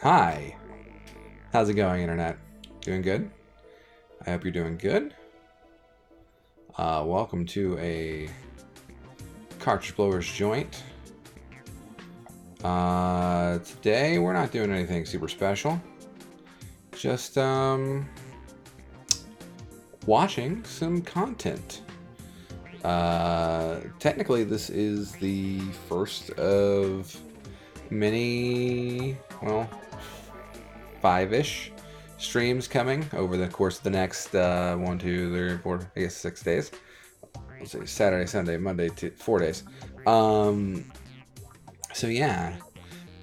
Hi. How's it going, Internet? Doing good? I hope you're doing good. Welcome to a Cartridge Blower's Joint. Today we're not doing anything super special. Just, watching some content. Technically this is the first of many, well, 5-ish streams coming over the course of the next 1, 2, 3, 4, I guess 6 days. Let's see, Saturday, Sunday, Monday, 4 days. So yeah,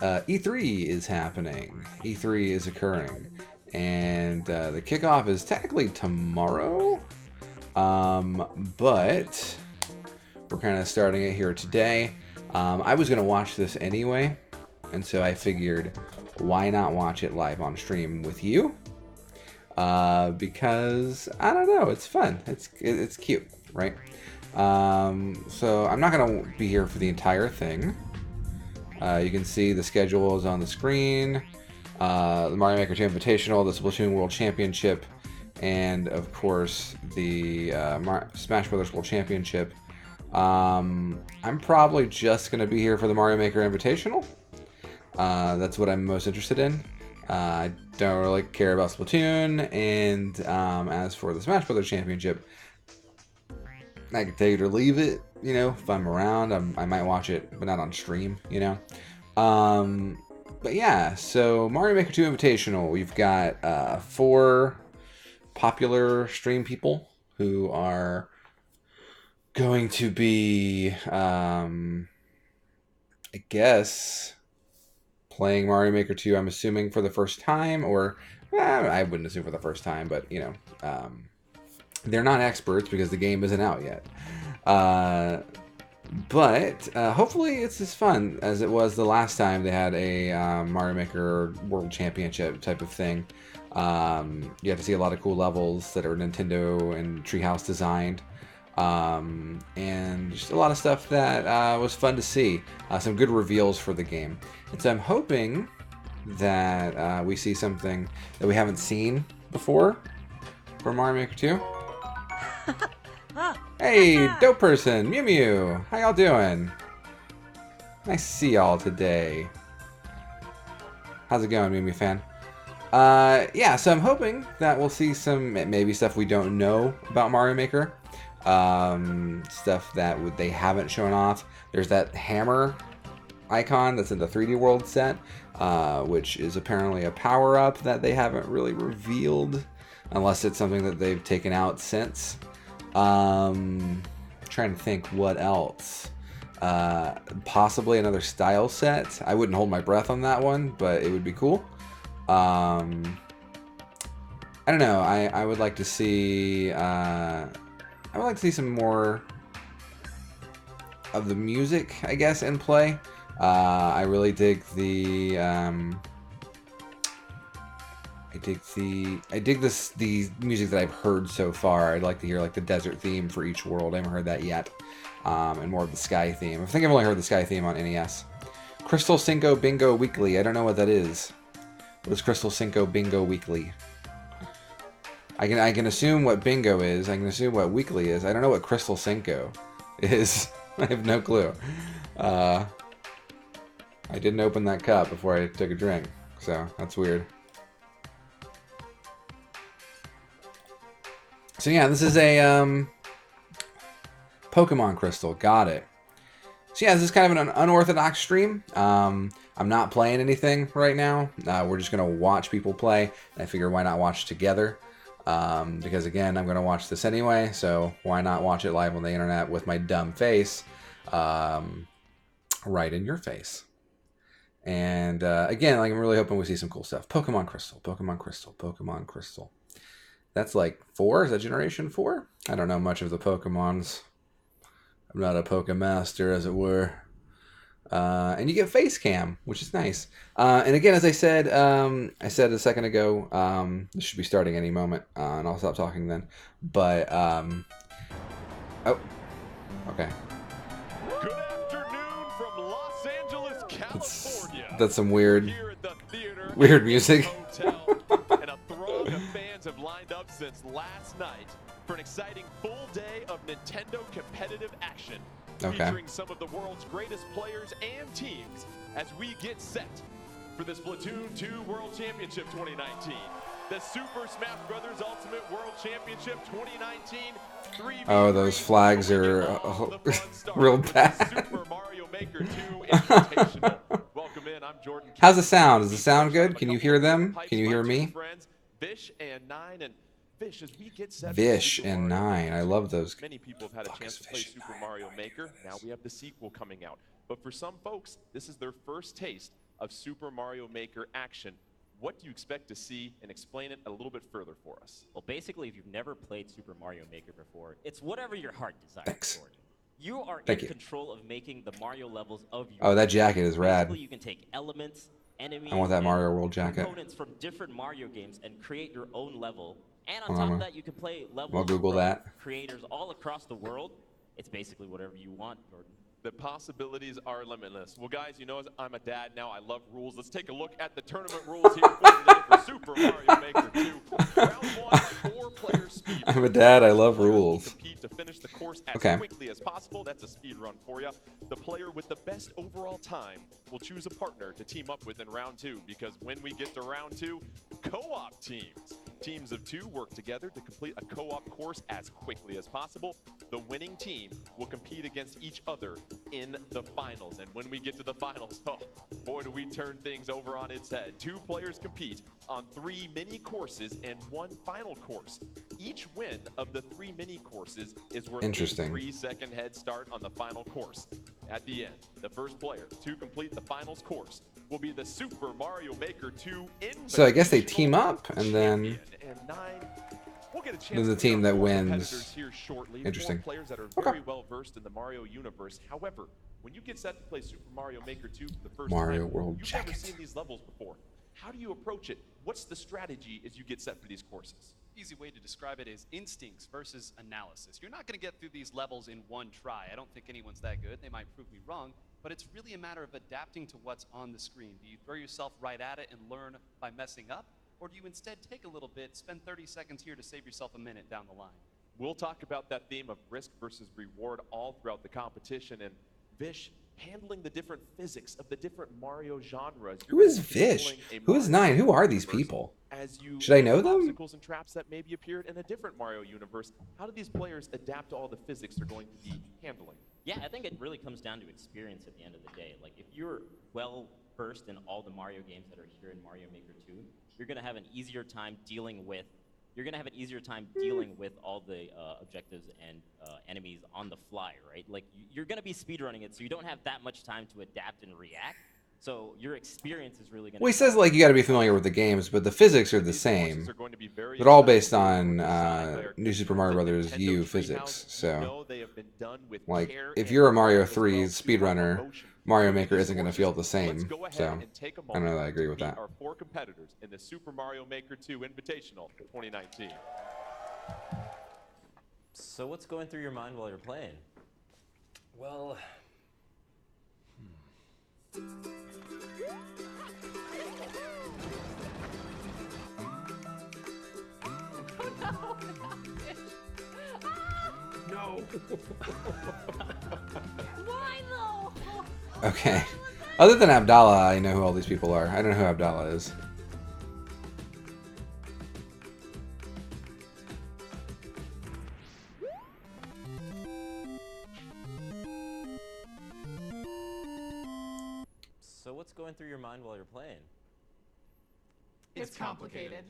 E3 is happening. E3 is occurring, and the kickoff is technically tomorrow. But we're kind of starting it here today. I was gonna watch this anyway, and so I figured, why not watch it live on stream with you? Because I don't know, it's fun. It's cute, right? So I'm not gonna be here for the entire thing. You can see the schedule is on the screen. The Mario Maker 2 Invitational, the Splatoon World Championship, and of course the Smash Brothers World Championship. I'm probably just gonna be here for the Mario Maker Invitational. That's what I'm most interested in. I don't really care about Splatoon, and as for the Smash Brothers Championship, I can take it or leave it. You know, if I'm around, I might watch it, but not on stream. You know. But yeah, so Mario Maker 2 Invitational, we've got 4 popular stream people who are going to be, I guess, playing Mario Maker 2, I'm assuming, for the first time, or I wouldn't assume for the first time, but, you know, they're not experts because the game isn't out yet. But hopefully it's as fun as it was the last time they had a Mario Maker World Championship type of thing. You have to see a lot of cool levels that are Nintendo and Treehouse designed. And just a lot of stuff that was fun to see. Some good reveals for the game. And so I'm hoping that we see something that we haven't seen before for Mario Maker 2. Hey, dope person, Mew Mew, how y'all doing? Nice to see y'all today. How's it going, Mew Mew fan? Yeah, so I'm hoping that we'll see some maybe stuff we don't know about Mario Maker. Stuff that they haven't shown off. There's that hammer icon that's in the 3D World set, which is apparently a power-up that they haven't really revealed, unless it's something that they've taken out since. Trying to think what else. Possibly another style set. I wouldn't hold my breath on that one, but it would be cool. I don't know. I would like to see. I would like to see some more of the music, I guess, in play. I really dig the. I dig the music that I've heard so far. I'd like to hear like the desert theme for each world. I haven't heard that yet, and more of the sky theme. I think I've only heard the sky theme on NES. Crystal Cinco Bingo Weekly. I don't know what that is. What is Crystal Cinco Bingo Weekly? I can assume what bingo is. I can assume what weekly is. I don't know what Crystal Cinco is. I have no clue. I didn't open that cup before I took a drink, so that's weird. So yeah, this is a Pokemon Crystal. Got it. So yeah, this is kind of an unorthodox stream. I'm not playing anything right now. We're just gonna watch people play. I figure why not watch together? Because again, I'm gonna watch this anyway. So why not watch it live on the internet with my dumb face, right in your face? And again, like I'm really hoping we see some cool stuff. Pokemon Crystal, Pokemon Crystal, Pokemon Crystal. That's like 4? Is that generation 4? I don't know much of the Pokemons. I'm not a Pokemaster, as it were. And you get face cam, which is nice. And again, as I said a second ago, this should be starting any moment, and I'll stop talking then. But, oh, okay. Good afternoon from Los Angeles, California. That's some weird Weird music. And a throng of fans have lined up since last night for an exciting full day of Nintendo competitive action, featuring some of the world's greatest players and teams as we get set for the Splatoon 2 World Championship 2019. The Super Smash Bros. Ultimate World Championship 2019. Oh, those flags are real bad. Super Mario Maker 2 Invitational. Welcome in. I'm Jordan. How's the sound? Does the sound good? Can you hear them? Can you hear me? Vish and Nine, and Vish, as we get set. Vish and Nine. I love those. Many people have had a chance to play Super Mario Maker. Now we have the sequel coming out. But for some folks, this is their first taste of Super Mario Maker action. What do you expect to see, and explain it a little bit further for us? Well, basically, if you've never played Super Mario Maker before, it's whatever your heart desires for it. You are in control of making the Mario levels of your Oh, that jacket is rad. Basically, you can take elements, enemies, I want that Mario World jacket. Components from different Mario games and create your own level. And on top of that, you can play levels I'll Google that. Creators all across the world. It's basically whatever you want, Jordan. The possibilities are limitless. Well, guys, you know, I'm a dad now. I love rules. Let's take a look at the tournament rules here for today for Super Mario Maker 2. Round 1, 4-player speed. I'm a dad. I love rules. Compete to finish the course as quickly as possible. That's a speed run for you. The player with the best overall time will choose a partner to team up with in round 2, because when we get to round 2, co-op teams. Teams of 2 work together to complete a co-op course as quickly as possible. The winning team will compete against each other in the finals. And when we get to the finals, oh boy, do we turn things over on its head. 2 players compete on 3 mini courses and 1 final course. Each win of the 3 mini courses is worth a 3-second head start on the final course. At the end, the first player to complete the finals course will be the Super Mario Maker 2 Invitational. So I guess they team up, and then we'll get a chance there's a team that wins. Here shortly. Interesting. 4 players that are very well versed in the Mario universe. However, when you get set to play Super Mario Maker 2 for the first Mario time, World you've never seen these levels before. How do you approach it? What's the strategy as you get set for these courses? Easy way to describe it is instincts versus analysis. You're not going to get through these levels in one try. I don't think anyone's that good. They might prove me wrong, but it's really a matter of adapting to what's on the screen. Do you throw yourself right at it and learn by messing up? Or do you instead take a little bit, spend 30 seconds here to save yourself a minute down the line? We'll talk about that theme of risk versus reward all throughout the competition. And Vish, handling the different physics of the different Mario genres. Who is Vish? Who is Nine? Who are these people? Should I know them? Obstacles and traps that maybe appeared in a different Mario universe. How do these players adapt to all the physics they're going to be handling? Yeah, I think it really comes down to experience at the end of the day. Like, if you're well versed in all the Mario games that are here in Mario Maker 2, you're going to have an easier time dealing with all the objectives and enemies on the fly, right? Like, you're going to be speedrunning it, so you don't have that much time to adapt and react. So your experience is really going to... Well, he says, like, you got to be familiar with the games, but the physics are the same. They're all based on New Super Mario Bros. U physics. So, like, if you're a Mario 3 speedrunner, Mario Maker isn't going to feel the same. So, I don't know that I agree with that. Our 4 competitors in the Super Mario Maker 2 Invitational 2019. So what's going through your mind while you're playing? Well... No! Why though? Okay. Other than Abdallah, I know who all these people are. I don't know who Abdallah is. So what's going through your mind while you're playing? It's complicated.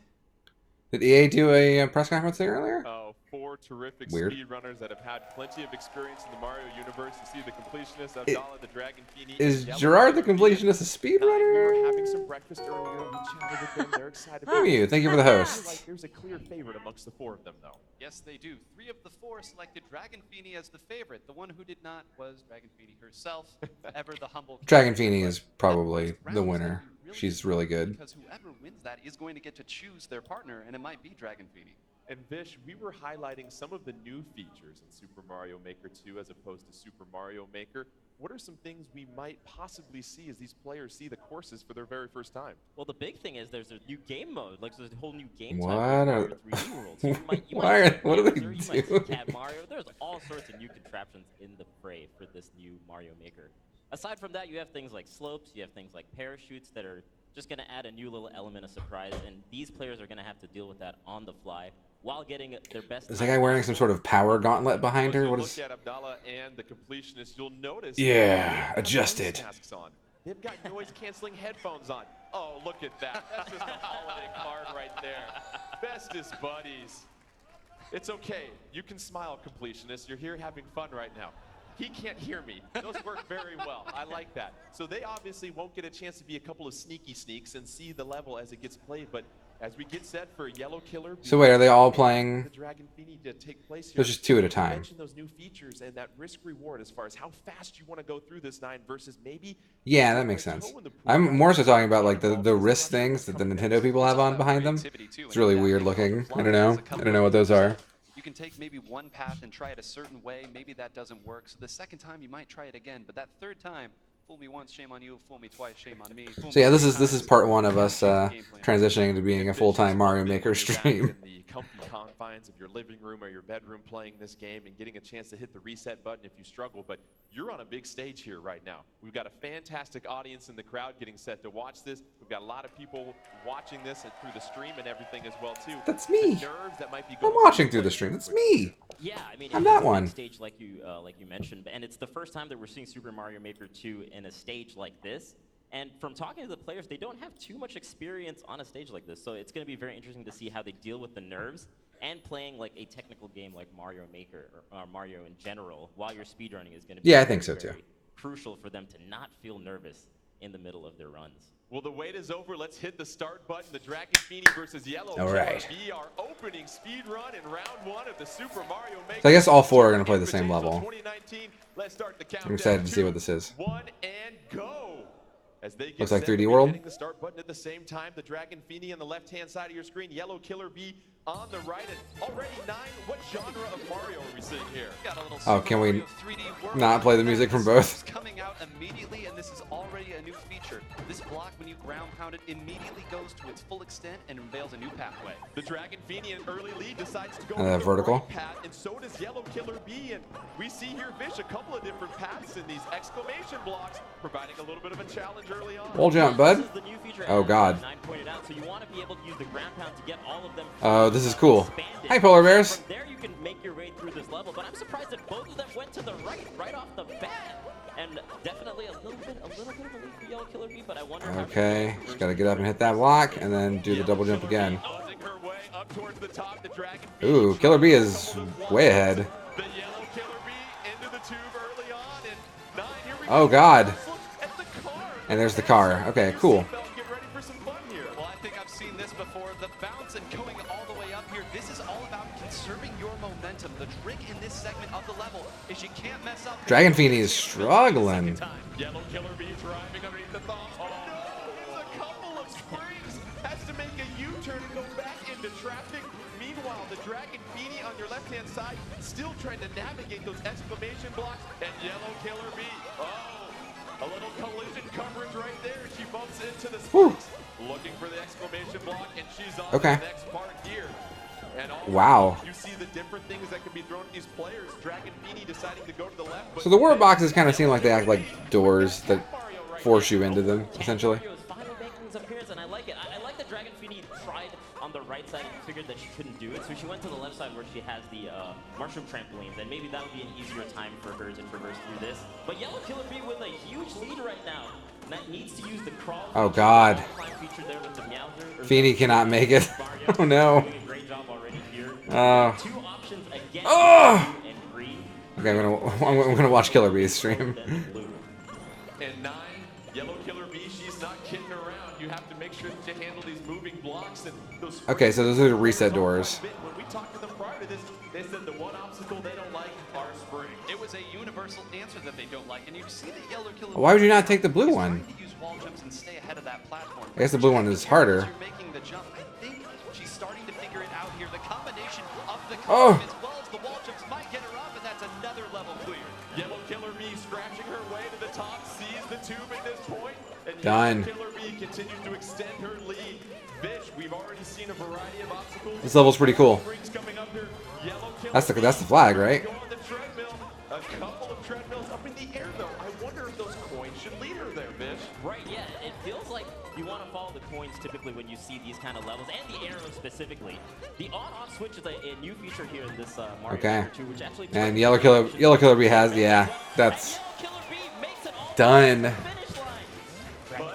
Did EA do a press conference thing earlier? 4 terrific Weird. speedrunners that have had plenty of experience in the Mario universe. You see the completionist, Abdallah the Dragon Feeny. Is Gerard the completionist a speedrunner? We were having some breakfast earlier. We chatted with them. They're excited. Thank you for the host. Like there's a clear favorite amongst the 4 of them, though. Yes, they do. 3 of the 4 selected Dragon Feeny as the favorite. The one who did not was Dragon Feeny herself, ever the humble. Dragon Feeny is probably the winner. She's really good. Because whoever wins that is going to get to choose their partner, and it might be Dragon Feeny. And Vish, we were highlighting some of the new features in Super Mario Maker 2 as opposed to Super Mario Maker. what are some things we might possibly see as these players see the courses for their very first time? Well, the big thing is there's a new game mode. Like, there's a whole new game What type are- with Mario 3D World. So you might Why see are- what are they Bowser, you might see doing? Cat Mario. There's all sorts of new contraptions in the fray for this new Mario Maker. Aside from that, you have things like slopes, you have things like parachutes that are just going to add a new little element of surprise, and these players are going to have to deal with that on the fly while getting their best. Is that guy wearing some sort of power gauntlet behind her? As you What look is? at Abdallah and the completionist, you'll notice Yeah, they've got adjusted. face masks on. They've got noise-canceling headphones on. Oh, look at that. That's just a holiday card right there. Bestest buddies. It's okay. You can smile, completionist. You're here having fun right now. He can't hear me. Those work very well. I like that. So they obviously won't get a chance to be a couple of sneaky sneaks and see the level as it gets played. But as we get set for Yellow Killer, So wait, are they all playing? the Dragon Feeny to take place here. There's just 2 at a You time. mentioned those new features and that risk reward as far as how fast you want to go through this 9 versus maybe. Yeah, that makes sense. I'm more so talking about like the wrist things that the Nintendo people have on behind them. It's really weird looking. I don't know what those are. You can take maybe one path and try it a certain way. Maybe that doesn't work. So the second time you might try it again, but that third time, fool me once, shame on you. Fool me twice, shame on me. So yeah, this is part 1 of us transitioning to being a full-time Mario Maker stream. In the comfy confines of your living room or your bedroom playing this game and getting a chance to hit the reset button if you struggle, but you're on a big stage here right now. We've got a fantastic audience in the crowd getting set to watch this. We've got a lot of people watching this and through the stream and everything as well too. That's me. The nerves that might be I'm going watching through the stream. That's me. Yeah, I mean, I'm it's that a big one. stage like you mentioned, and it's the first time that we're seeing Super Mario Maker 2 in a stage like this. And from talking to the players, they don't have too much experience on a stage like this, so it's going to be very interesting to see how they deal with the nerves and playing like a technical game like Mario Maker or Mario in general while you're speedrunning is going to be Yeah, I think so too. Crucial for them to not feel nervous in the middle of their runs. Well, the wait is over. Let's hit the start button. The Dragon Feeny versus Yellow All right. Killer B, our opening speed run in round 1 of the Super Mario Maker. So I guess all 4 are gonna play the same Invitational level. 2019. Let's start the countdown. I'm excited to see what this is. 1 and go. As they get Looks like set, 3D we'll be World. hitting the start button at the same time. The Dragon Feeny on the left-hand side of your screen. Yellow Killer B on the right. And already 9. What genre of Mario are we seeing here? Got a little Oh, can we Super Mario 3D World not play the music from both? coming out immediately, and this is already a new feature. This block, when you ground pound it, immediately goes to its full extent and unveils a new pathway. The Dragon Feeny in early lead decides to go And with that the vertical. right path, and so does Yellow Killer B. And we see here Fish a couple of different paths in these exclamation blocks, providing a little bit of a challenge early on. Wall jump, bud. This is the new feature Oh, as God. Nine pointed out, so you want to be able to use the ground pound to get all of them. Oh, this is cool. expanded. Hi, polar bears. From there, you can make your way through this level, but I'm surprised that both of them went to the right off the bat. And definitely a little bit of a lead for Yellow Killer B, but I wonder how Okay, just gotta get up and hit that block, and then do the double jump again. Buzzing her way up towards the top. The Dragon Ooh, Killer B is way ahead. The Yellow Killer B into the tube early on, and 9, here we Oh, go. God. Let's look at the car. And there's the car. Okay, cool. Get ready for some fun here. Well, I think I've seen this before. The bounce and going all the way up here. This is all about conserving your momentum. The trick in this segment of the level is you can't mess up. Dragon Feeny is struggling. Yellow Killer B driving underneath the thumb. Oh, no, there's a couple of springs. Has to make a U-turn and go back into traffic. Meanwhile, the Dragon Feeny on your left-hand side still trying to navigate those exclamation blocks. And Yellow Killer B, oh, a little collision coverage right there. She bumps into the spikes. Looking for the exclamation block, and she's on Okay. the next part here. And all Wow. you see the different things that can be thrown at these players. Dragon Feeny deciding to go to the left. But So the war boxes kind of seem like they act like doors that force you into them, essentially. Mario's finally making his appearance, and I like it. I like that Dragon Feeny tried on the right side and figured that she couldn't do it, so she went to the left side where she has the mushroom trampolines, and maybe that would be an easier time for her to traverse through this. But Yellow Killer B with a huge lead right now. That needs to use the crawl. Oh, feature, God. the climb feature there with the Meowser, or Feeny the- cannot make it. Mario Oh, no. doing a great job already here. Two options again. Oh. Blue and green. Okay, I'm gonna watch Killer Bee's stream. Then blue. And 9, Yellow Killer B, she's not kidding around. You have to make sure that you handle these moving blocks and those. Okay, so those are the reset doors. When we talked to them prior to this, they said the one obstacle they don't like are springs. It was a universal answer that they don't like, and you see the Yellow Killer. Why would you not take the blue is one? trying to use wall jumps and stay ahead of that platform. I guess the blue one is harder. You're making the jump. I think she's starting to figure it out here. The combination of the Oh. climb as well as the wall jumps might get her up, and that's another level clear. Yellow Killer B scratching her way to this point, and Done. Killer Bee continues to extend her lead. Vish, we've already seen a variety of obstacles. This level's pretty cool. Coming up here. Yellow Killer That's the flag, right? Go on the treadmill. A couple of treadmills up in the air, though. I wonder if those coins should lead her there, Vish. Right, yeah. It feels like you want to follow the coins typically when you see these kind of levels, and the arrows specifically. The on-off switch is a new feature here in this Mario Okay. Maker 2, which actually... And Yellow Killer Bee has, yeah, that's Yellow Killer Bee makes it all done. the way to the finish line.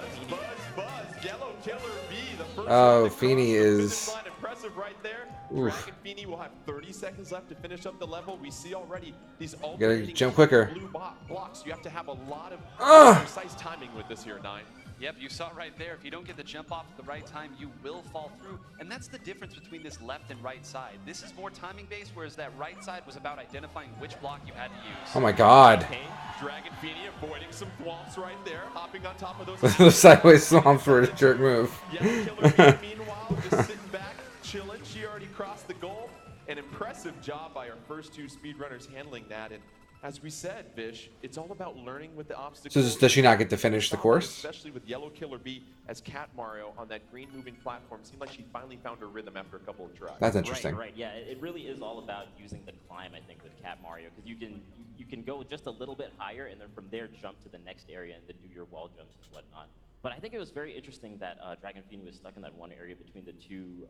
Buzz. Yellow Killer Bee, the first Oh, one to cross Feeny the is. finish line. Impressive right there. Oof. Dragon Feeny will have 30 seconds left to finish up the level. We see already these Gotta jump quicker. blue blocks. You have to have a lot of Ugh. precise timing with this here, Nine. Yep, you saw it right there. If you don't get the jump off at the right time, you will fall through. And that's the difference between this left and right side. This is more timing based, whereas that right side was about identifying which block you had to use. Oh my god. Okay, Dragon Feeny avoiding some thwomps right there, hopping on top of those. The sideways swamp for a jerk move. Yellow Killer Bee, meanwhile, just sitting back, chilling. She already crossed the goal. An impressive job by our first two speedrunners handling that. And as we said, Vish, it's all about learning with the obstacles. So does she not get to finish the course? Especially with Yellow Killer Bee as Cat Mario on that green moving platform. Seemed like she finally found her rhythm after a couple of tries. That's interesting. Right, yeah. It really is all about using the climb, I think, with Cat Mario, because you can go just a little bit higher, and then from there jump to the next area and then do your wall jumps and whatnot. But I think it was very interesting that Dragon Feeny was stuck in that one area between the two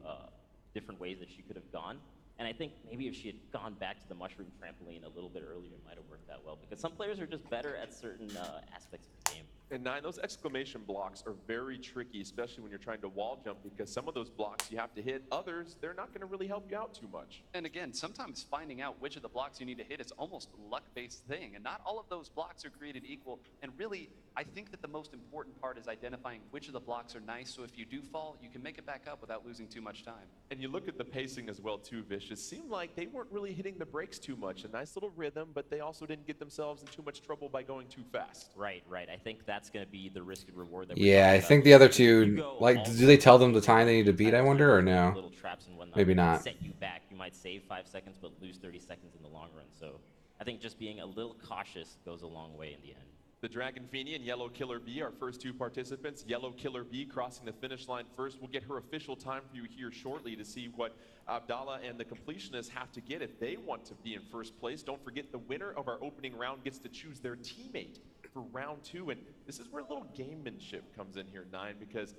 different ways that she could have gone. And I think maybe if she had gone back to the mushroom trampoline a little bit earlier, it might have worked out well. Because some players are just better at certain aspects of the game. And Nine, those exclamation blocks are very tricky, especially when you're trying to wall jump, because some of those blocks you have to hit. Others, they're not going to really help you out too much. And again, sometimes finding out which of the blocks you need to hit is almost a luck-based thing. And not all of those blocks are created equal. And really, I think that the most important part is identifying which of the blocks are nice. So if you do fall, you can make it back up without losing too much time. And you look at the pacing as well, too, Vish. It seemed like they weren't really hitting the brakes too much. A nice little rhythm, but they also didn't get themselves in too much trouble by going too fast. Right. I think that's going to be the risk and reward that Yeah, I think the other two, like, do they tell them the time they need to beat, I wonder, or no? Little traps and whatnot Maybe not. Set you back. You might save 5 seconds, but lose 30 seconds in the long run. So I think just being a little cautious goes a long way in the end. The Dragon Feeny and Yellow Killer Bee, our first two participants. Yellow Killer Bee crossing the finish line first. We'll get her official time for you here shortly to see what Abdallah and the completionists have to get if they want to be in first place. Don't forget, the winner of our opening round gets to choose their teammate for round 2. And this is where a little gamemanship comes in here, Nine, because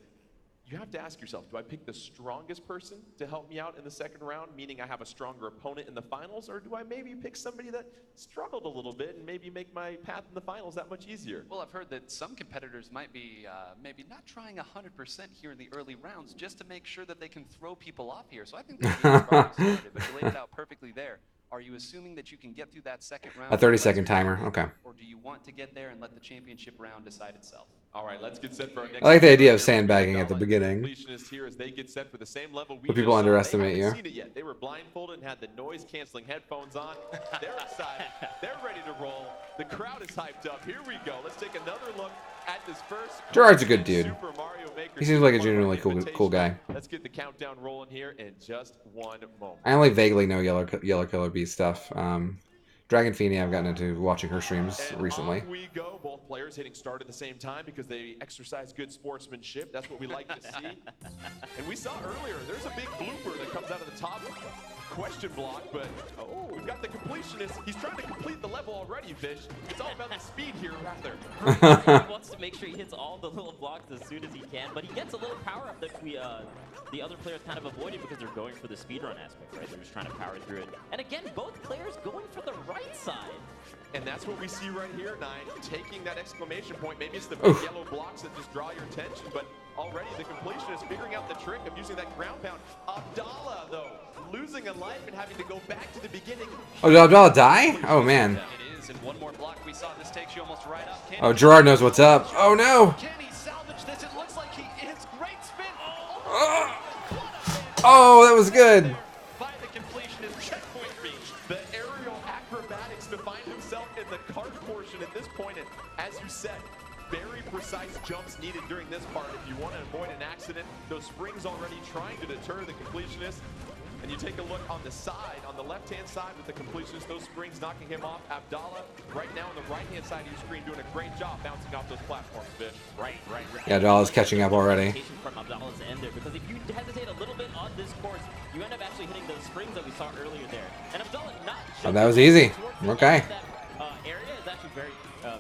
you have to ask yourself, do I pick the strongest person to help me out in the second round, meaning I have a stronger opponent in the finals, or do I maybe pick somebody that struggled a little bit and maybe make my path in the finals that much easier? Well, I've heard that some competitors might be maybe not trying 100% here in the early rounds just to make sure that they can throw people off here. So I think that's started, but you laid it out perfectly there. Are you assuming that you can get through that second round? A 30-second timer, okay. Or do you want to get there and let the championship round decide itself? All right, let's get set for our next. I like the idea of sandbagging at the beginning. Completionist here as they get set for the same level we But people just saw. underestimate They you. haven't seen it yet. They were blindfolded and had the noise-canceling headphones on. They're excited. They're ready to roll. The crowd is hyped up. Here we go. Let's take another look at this first. Gerard's a good dude. Super Mario Maker He seems like a Super Mario genuinely cool guy. Let's get the countdown rolling here in just one moment. I only vaguely know Yellow Killer Bee stuff. Dragon Feeny, I've gotten into watching her streams And recently. on we go. Both players hitting start at the same time because they exercise good sportsmanship. That's what we like to see. And we saw earlier, there's a big blooper that comes out of the top question block, but oh, we've got the completionist. He's trying to complete the level already, Vish. It's all about the speed here, rather. He wants to make sure he hits all the little blocks as soon as he can, but he gets a little power up that the other players kind of avoided because they're going for the speedrun aspect, right? They're just trying to power through it. And again, both players going for the right side. And that's what we see right here, Nine, taking that exclamation point. Maybe it's the big yellow blocks that just draw your attention, but already the completionist figuring out the trick of using that ground pound. Abdallah, though, losing a life and having to go back to the beginning. Oh, did Abdallah die? Oh, man. It is, and one more block we saw. This takes you almost right up. Oh, Gerard knows what's up. Oh, no. Can he salvage this? It looks like he is. Great spin. Oh, that was good. By the completionist, checkpoint reached. The aerial acrobatics to find himself in the cart portion at this point. And as you said, very precise jumps needed during this part if you want to avoid an accident. Those springs already trying to deter the completionist. And you take a look on the side, on the left-hand side with the completionist, those springs knocking him off. Abdallah, right now on the right-hand side of your screen, doing a great job bouncing off those platforms, Vish. Right. Yeah, Abdallah's catching up already. From Abdallah's end there, because if you hesitate a little bit on this course, you end up actually hitting those springs that we saw earlier there. And Abdallah not Oh, that was easy. Okay. That area is actually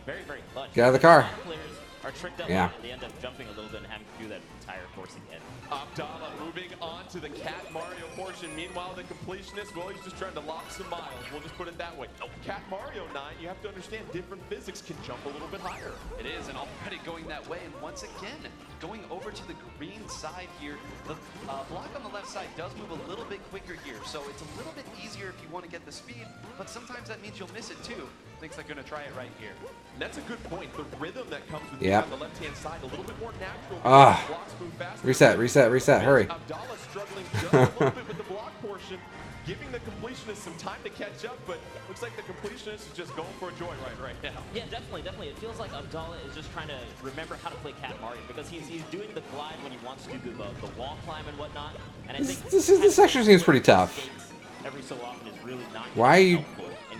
very clutch. Get out of the car. A lot of players are tricked up Yeah. and they end up jumping a little bit and having to do that entire course again. Abdallah moving on to the Cat Mario portion. Meanwhile, the completionist, well, he's just trying to lock some miles. We'll just put it that way. Cat Mario 9, you have to understand different physics can jump a little bit higher. It is, and already going that way. And once again, going over to the green side here, the block on the left side does move a little bit quicker here. So it's a little bit easier if you want to get the speed, but sometimes that means you'll miss it too. Thinks they're going to try it right here. And that's a good point. The rhythm that comes with Yep. being on the left-hand side, a little bit more natural. Ah. Blocks move faster. Reset. Hurry. Abdallah struggling just a little bit with the block portion, giving the completionist some time to catch up, but looks like the completionist is just going for a joyride right now. Yeah, definitely. It feels like Abdallah is just trying to remember how to play Cat Mario, because he's doing the glide when he wants to do the wall climb and whatnot. And I think This section seems pretty tough. every so often is really not Why are you- helpful in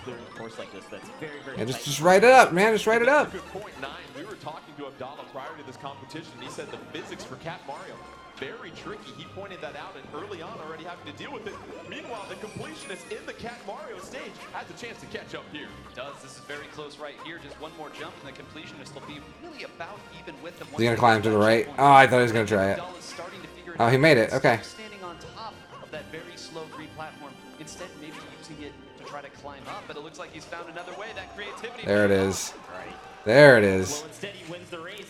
clearing a course like this that's very Yeah, tight. just write it up, man. Just write it up. That's a good point, 9. We were talking to Abdallah prior to this competition. He said the physics for Cat Mario, very tricky. He pointed that out, and early on already having to deal with it. Meanwhile, the completionist in the Cat Mario stage has a chance to catch up here. Does. This is very close right here. Just one more jump, and the completionist will be really about even with them. Is he gonna climb to the right? Oh, I thought he was gonna try it. Abdallah's starting to figure Oh, he made it. Okay. Standing on top of that very slow green platform, instead maybe using it to try to climb up, but it looks like he's found another way. That creativity. There it is. Right. There it is. Well, instead he wins the race.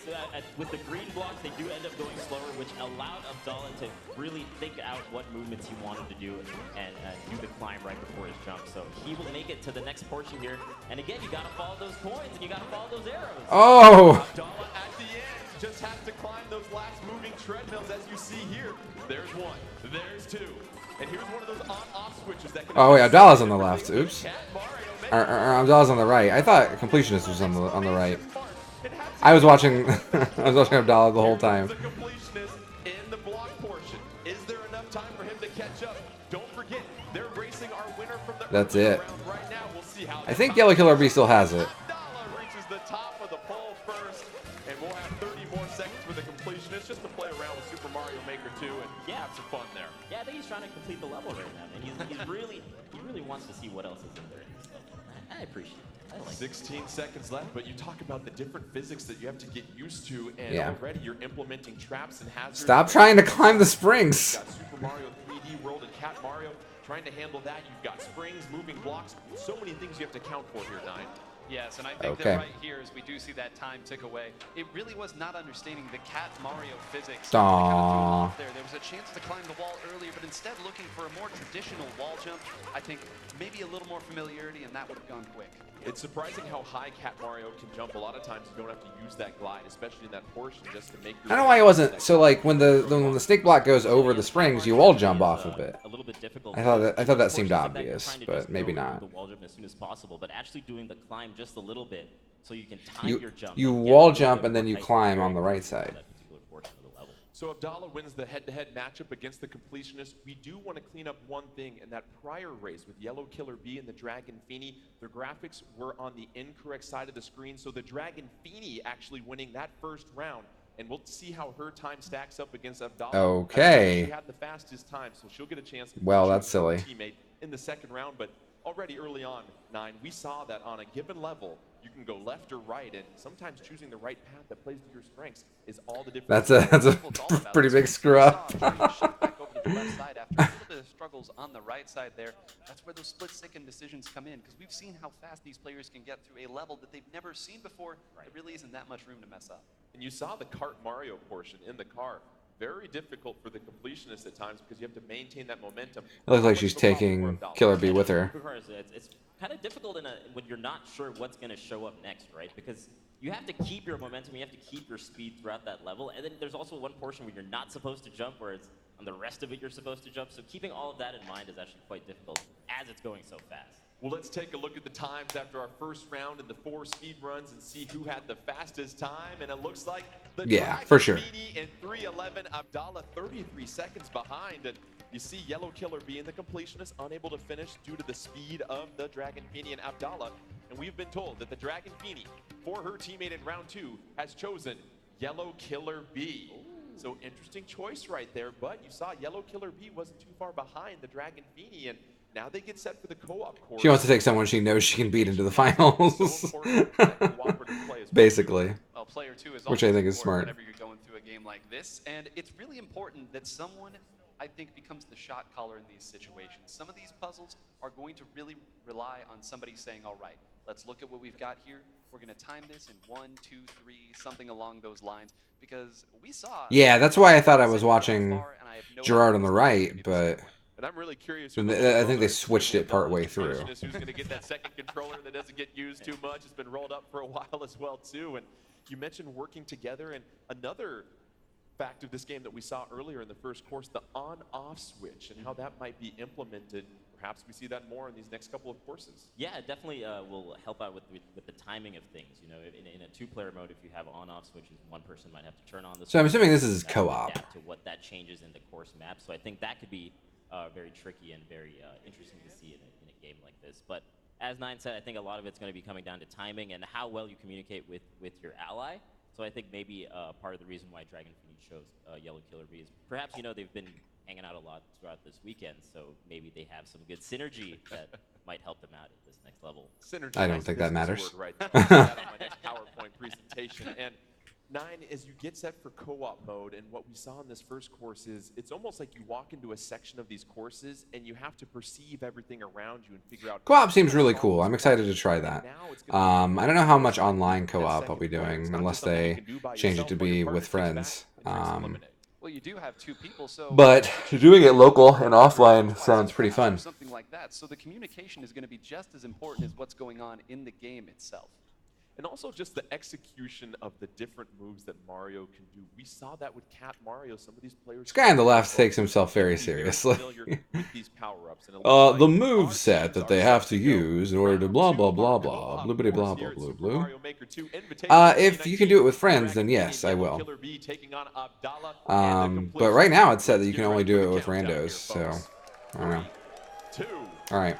With the green blocks, they do end up going slower, which allowed Abdallah to really think out what movements he wanted to do and do the climb right before his jump. So he will make it to the next portion here. And again, you got to follow those coins and you got to follow those arrows. Oh! Abdallah at the end just has to climb those last moving treadmills, as you see here. There's one. There's two. And here's one of those on-off switches that can... Oh wait, Abdallah's on the left. Oops. Cat Mario makes Abdallah's on the right. I thought completionist was on the right. I was watching Abdallah the whole time. The completionist in the block portion. Is there enough time for him to catch up? Don't forget, they're racing our winner from the That's earlier it. round right now. We'll see how I think Yellow Killer Bee still has it. Abdallah reaches the top of the pole first, and we'll have 30 more seconds for the completionist just to play around with Super Mario Maker 2 and have some fun there. Yeah, I think he's trying to complete the level right now, and he really wants to see what else is in there. So, I appreciate it. I like it. 16 seconds left, but you talk about the different physics that you have to get used to, and Yeah. already you're implementing traps and hazards. Stop trying to climb the springs. You've got Super Mario 3D World and Cat Mario trying to handle that. You've got springs, moving blocks, so many things you have to account for here, 9. Yes, and I think Okay. that right here, as we do see that time tick away, it really was not understanding the Cat Mario physics. Aw. They kind of threw him off there. There was a chance to climb the wall earlier, but instead looking for a more traditional wall jump. I think maybe a little more familiarity, and that would have gone quick. It's surprising how high Cat Mario can jump. A lot of times you don't have to use that glide, especially in that portion, just to make. I don't know why it wasn't. So like when the snake block goes over the springs, you wall jump off of it. A little bit difficult. I thought that Portions seemed like that, you're obvious, trying to but just maybe go not. The wall jump as soon as possible, but actually doing the climb just a little bit so you can time your jump. You and get a wall little jump bit and then more you tight climb to on the right that side. particular portion of the level. So Abdallah wins the head-to-head matchup against the completionist. We do want to clean up one thing. In that prior race with Yellow Killer Bee and the Dragon Feeny, their graphics were on the incorrect side of the screen, so the Dragon Feeny actually winning that first round. And we'll see how her time stacks up against Abdallah. Okay. She had the fastest time, so she'll get a chance to Well, choose that's her silly. teammate in the second round. But already early on, 9, we saw that on a given level, you can go left or right, and sometimes choosing the right path that plays to your strengths is all the difference. That's a pretty big screw up. Back over to the left side after a little bit of struggles on the right side there. That's where those split-second decisions come in, because we've seen how fast these players can get through a level that they've never seen before. There really isn't that much room to mess up. And you saw the Kart Mario portion in the car. Very difficult for the completionist at times because you have to maintain that momentum. It looks like she's taking Killer Bee with her. It's kind of difficult when you're not sure what's going to show up next, right? Because you have to keep your momentum, you have to keep your speed throughout that level, and then there's also one portion where you're not supposed to jump, where it's on the rest of it you're supposed to jump. So keeping all of that in mind is actually quite difficult as it's going so fast. Well, let's take a look at the times after our first round in the 4 speed runs and see who had the fastest time. And it looks like the Yeah, Dragon for sure. Feeny in 3:11, Abdallah 33 seconds behind. And You see Yellow Killer being the completionist, unable to finish due to the speed of the Dragon Feeny and Abdallah. And we've been told that the Dragon Feeny, for her teammate in round 2, has chosen Yellow Killer B. So interesting choice right there, but you saw Yellow Killer B wasn't too far behind the Dragon Feeny, and now they get set for the co-op course. She wants to take someone she knows she can beat into the finals. Basically. Well, player 2 is Which I think is smart. Whenever you're going through a game like this, and it's really important that someone, I think, becomes the shot caller in these situations. Some of these puzzles are going to really rely on somebody saying, all right, let's look at what we've got here. We're going to time this in 1, 2, 3, something along those lines, because we saw... Yeah, that's why I thought I was watching Gerard on the right, but... And I'm really curious. I think they switched it partway through. Who's going to get that second controller that doesn't get used too much? It's been rolled up for a while as well too. And you mentioned working together, and another fact of this game that we saw earlier in the first course, the on-off switch and how that might be implemented. Perhaps we see that more in these next couple of courses. Yeah, it definitely will help out with the timing of things. You know, in a two-player mode, if you have on-off switches, one person might have to turn on the switch. So I'm assuming this is co-op. To what that changes in the course map. So I think that could be very tricky and very interesting to see in a game like this. But as Nine said, I think a lot of it's going to be coming down to timing and how well you communicate with your ally. So I think maybe part of the reason why Dragon Feeny chose Yellow Killer B is perhaps, you know, they've been hanging out a lot throughout this weekend, so maybe they have some good synergy that might help them out at this next level. Synergy. I don't think that matters. Right. That on my next PowerPoint presentation. And Nine, as you get set for co-op mode, and what we saw in this first course is it's almost like you walk into a section of these courses and you have to perceive everything around you and figure out. Co-op seems really cool. I'm excited to try that. I don't know how much online co-op I'll be doing unless they change it to be with friends. Well, you do have 2 people, so... But doing it local and offline sounds pretty fun. Something like that. So the communication is going to be just as important as what's going on in the game itself. And also just the execution of the different moves that Mario can do. We saw that with Cat Mario. Some of these players... This guy on the left takes himself very seriously. The move set that they have to use in order to blah, blah, blah, blah, blibbity, blah, blah, blue, blue. If you can do it with friends, then yes, I will. But right now it's said that you can only do it with randos, so I don't know. Alright.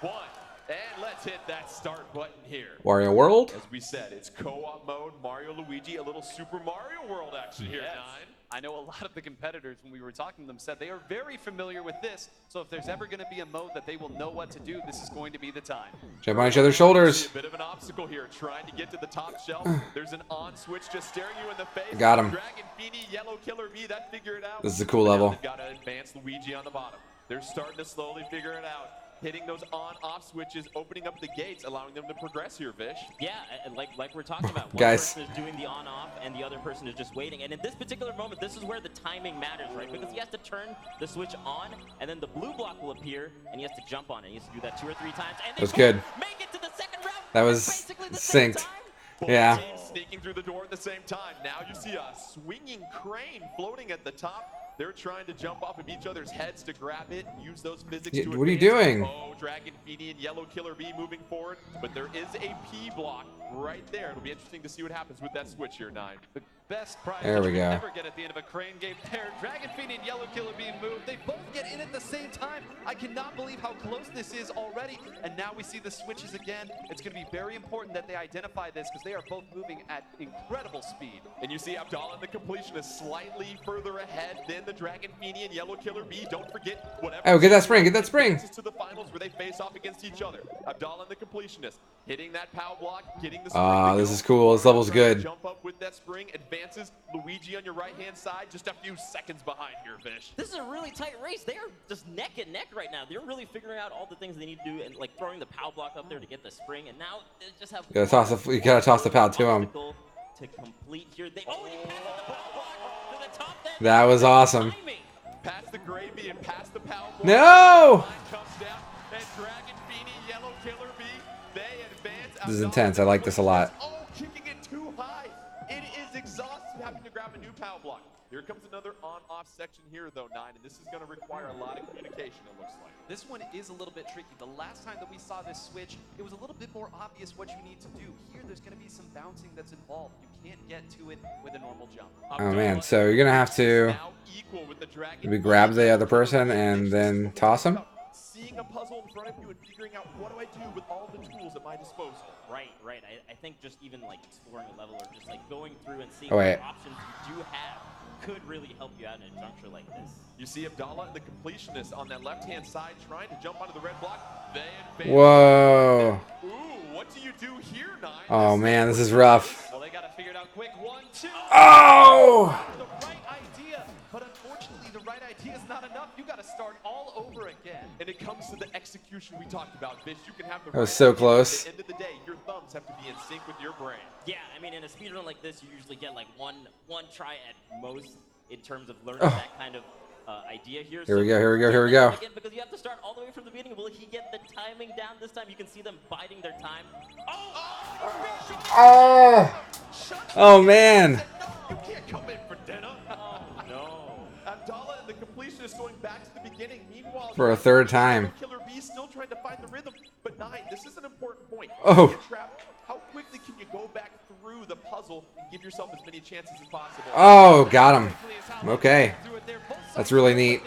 And let's hit that start button here. Wario World? As we said, it's co-op mode, Mario, Luigi, a little Super Mario World action here, Nine. I know a lot of the competitors, when we were talking to them, said they are very familiar with this. So if there's ever going to be a mode that they will know what to do, this is going to be the time. Jump on each other's shoulders. A bit of an obstacle here, trying to get to the top shelf. There's an on switch just staring you in the face. Got him. Dragon Feeny, Yellow Killer B, that figure it out. This is a cool level. They've got to advance Luigi on the bottom. They're starting to slowly figure it out. Hitting those on-off switches, opening up the gates, allowing them to progress here, Vish. Yeah, like we're talking about. One Guys. person is doing the on-off, and the other person is just waiting. And in this particular moment, this is where the timing matters, right? Because he has to turn the switch on, and then the blue block will appear, and he has to jump on it. He has to do that 2 or 3 times. And that was good. Make it to the second round. That was synced. Yeah. Sneaking through the door at the same time. Now you see a swinging crane floating at the top. They're trying to jump off of each other's heads to grab it, use those physics to advance. What are you doing? Oh, Dragon Feeny and Yellow Killer B moving forward, but there is a P block right there. It'll be interesting to see what happens with that switch here, Nine. The best prize there we that you go. can ever get at the end of a crane game there. Dragon Feeny and Yellow Killer B move. They both get in at the same time. I cannot believe how close this is already. And now we see the switches again. It's going to be very important that they identify this because they are both moving at incredible speed. And you see Abdallah, the completionist, slightly further ahead than the Dragon Feeny and Yellow Killer B. Don't forget whatever. Oh, get that spring, get that spring. To the finals where they face off against each other. Abdallah, the completionist, hitting that pow block, getting the spring. This is cool. This level's good. Jump up with that spring, advances. Luigi on your right-hand side, just a few seconds behind here, Fish. This is a really tight race. They are just neck and neck right now. They're really figuring out all the things they need to do, and like throwing the pow block up there to get the spring, and now they just have. You gotta toss the pow to him. To complete here, they he passed the pow block to the top. That was awesome. Past the gravy and past the pow block. No! Comes down, and Dragon Feeny, Yellow Killer B, they advance. This is intense. I like this a lot. Oh, kicking it too high. It is exhausting having to grab a new pow block. Here comes another on-off section here, though, Nine, and this is going to require a lot of communication, it looks like. This one is a little bit tricky. The last time that we saw this switch, it was a little bit more obvious what you need to do. Here, there's going to be some bouncing that's involved. You can't get to it with a normal jump. Oh, man, so you're going to have to... Now equal with the the Dragon. Maybe grab the other person and then toss him. Seeing a puzzle in front of you and figuring out what do I do with all the tools at my disposal. Right. I think just even like exploring a level or just like going through and seeing Oh, wait. what options you do have could really help you out in a juncture like this. You see Abdallah, the completionist, on that left-hand side, trying to jump onto the red block. They advance. Whoa. Ooh, what do you do here, Nine? Oh man, this is rough. Well, they got to figure it out quick. 1, 2. Oh! The right idea, but unfortunately, the right idea is not enough. You got to start all over again. And it comes to the execution we talked about, Bish. You can have the That was right so idea, close. but at the end of the day, your thumbs have to be in sync with your brain. Yeah, I mean, in a speedrun like this, you usually get like one try at most in terms of learning Oh. that kind of idea here. Here we go. Again, because you have to start all the way from the beginning. Will he get the timing down this time? You can see them biding their time. Oh! Oh man. You can't come in for dinner. Oh, no. Abdallah and the completionist going back to the beginning. Meanwhile, For a third time. Killer B still trying to find the rhythm. But Nine, this is an important point. Oh. Get trapped. How quickly can you go back through the puzzle and give yourself as many chances as possible? Oh, got him. Okay. That's really neat.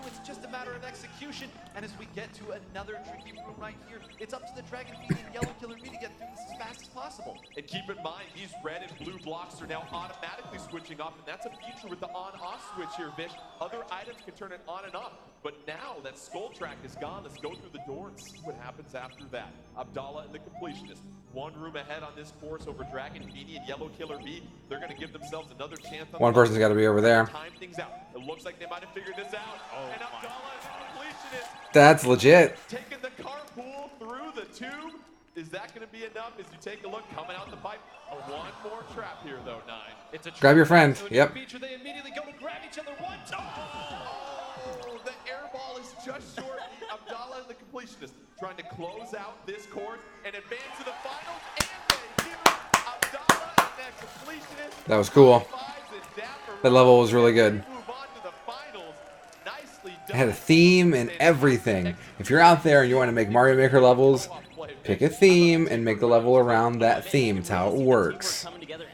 It's just a matter of execution. And as we get to another tricky room right here, it's up to the Dragon Feet and Yellow Killer B to get through this as fast as possible. And keep in mind, these red and blue blocks are now automatically switching off, and that's a feature with the on-off switch here, Vish. Other items can turn it on and off, but now that skull track is gone, let's go through the door and see what happens after that. Abdallah and the completionist, one room ahead on this course over Dragon Feeny and Yellow Killer B. They're going to give themselves another chance. On One person's got to be over there. time things out. It looks like they might have figured this out. And Abdallah is the completionist. That's legit. Taking the carpool through the tube. Is that going to be enough as you take a look coming out the pipe? One more trap here, though, Nine. It's a Grab your friend. So a new Yep. feature, they immediately go to grab each other. 1, 2. Oh, the air ball is just short. Abdallah and the completionist trying to close out this course and advance to the finals. And they do. Abdallah and the completionist. That was cool. Fives and dapper That level was really good. move on to the finals. Nicely It done. had a theme and everything. If you're out there and you want to make Mario Maker levels, pick a theme and make the level around that theme. It's how it works. Coming together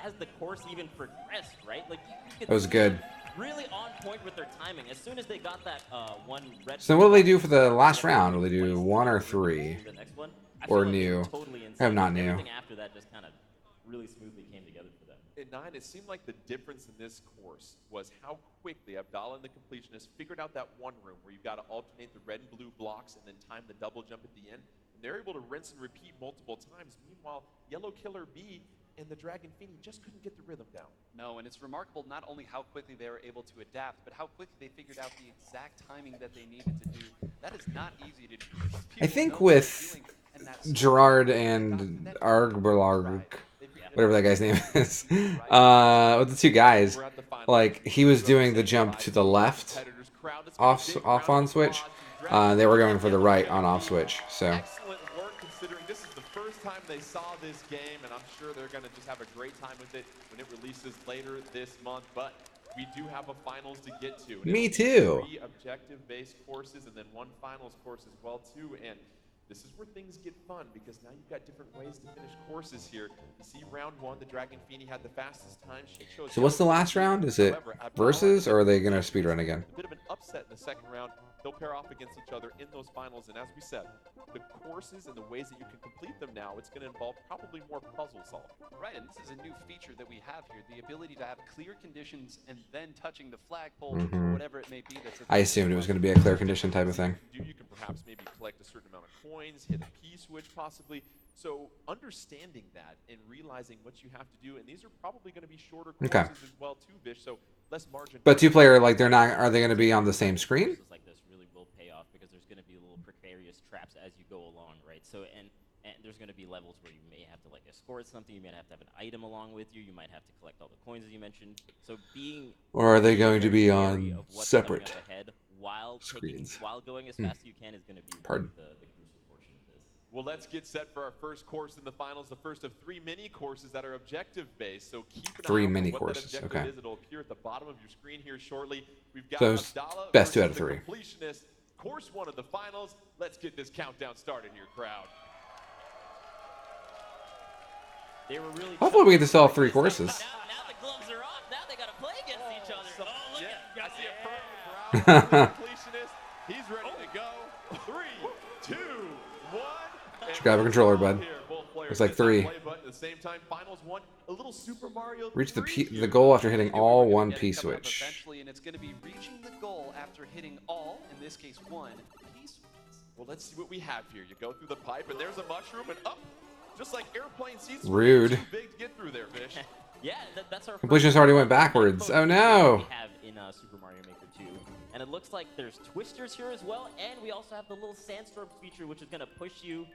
as the course even progressed, right? Like you could That was good. really on point with their timing. As soon as they got that one red. So what do they do for the last round? Will they do 1 or 3? The next one, I Or feel like they were new? Totally I have not new. Everything after that just kind of really smoothly came together for them. At Nine, it seemed like the difference in this course was how quickly Abdallah and the completionist figured out that one room where you've got to alternate the red and blue blocks and then time the double jump at the end. And they're able to rinse and repeat multiple times. Meanwhile, Yellow Killer B and the Dragon Feeny just couldn't get the rhythm down. No, and it's remarkable not only how quickly they were able to adapt, but how quickly they figured out the exact timing that they needed to do. That is not easy to do. I think with Gerard and Arblarg, whatever that guy's name is, with the two guys, like he was doing the jump to the left off on switch. They were going for the right on off switch. So Excellent work considering this is the first time they saw this game, and I'm sure they're going to just have a great time with it when it releases later this month. But we do have a finals to get to. And Me it'll be too. 3 objective-based courses and then 1 finals course as well too. And this is where things get fun because now you've got different ways to finish courses here. You see round 1, the Dragon Feeny had the fastest time. She chose So what's the last round? Is it versus, or are they gonna speedrun again? A bit of an upset in the second round. They'll pair off against each other in those finals, and as we said, the courses and the ways that you can complete them now, it's going to involve probably more puzzle solving. Right, and this is a new feature that we have here, the ability to have clear conditions and then touching the flagpole or whatever it may be. I assumed it was gonna be a clear condition type of thing. You can perhaps maybe collect a certain amount of coins, hit a key switch possibly. So understanding that and realizing what you have to do, and these are probably going to be shorter courses Okay. as well too, Vish. So less margin. But two-player, like they're not. Are they gonna be on the same screen? Courses like this really will pay off because there's going to be little precarious traps as you go along, right? So and there's going to be levels where you may have to like escort something, you may have to have an item along with you, you might have to collect all the coins as you mentioned. So being Or are they going to be wary on of what's separate coming up ahead while screens? while going as fast as you can is going to be Pardon. the crucial portion of this. Well, let's get set for our first course in the finals, the first of 3 mini courses that are objective-based. So keep an 3 eye out mini for what courses, that objective okay. is. It'll appear at the bottom of your screen here shortly. We've got So it's Abdallah best 2 out versus of the 3. Completionist, course 1 of the finals. Let's get this countdown started here, crowd. They were really Hopefully we get to sell 3 courses. Now the gloves are off. Now they got to play against each other. Oh, look Yeah, at I see a yeah. perfect crowd. The completionist. He's ready to go. 3, 2, 1. Just grab a controller, bud. Here, both players It's like hit that 3. play button at the same time. Finals 1. A little Super Mario Reach the 3 the here. goal after hitting We knew we all were gonna one get it P coming up switch. Eventually, and it's going to be reaching the goal after hitting all, in this case, one piece. Well, let's see what we have here. You go through the pipe, and there's a mushroom, and up. Just like airplane seats. Rude. Too big to get through there, Fish. Yeah, that's our Completionist first already went backwards. Oh no! we have in Super Mario Maker 2. And it looks like there's twisters here as well, and we also have the little sandstorm feature, which is going to push you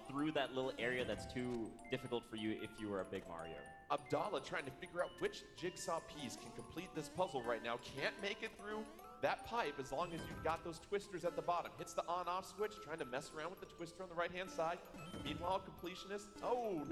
through that little area that's too difficult for you if you were a big Mario. Abdallah trying to figure out which jigsaw piece can complete this puzzle right now. Can't make it through that pipe as long as you've got those twisters at the bottom. Hits the on-off switch, trying to mess around with the twister on the right-hand side. Meanwhile, completionist,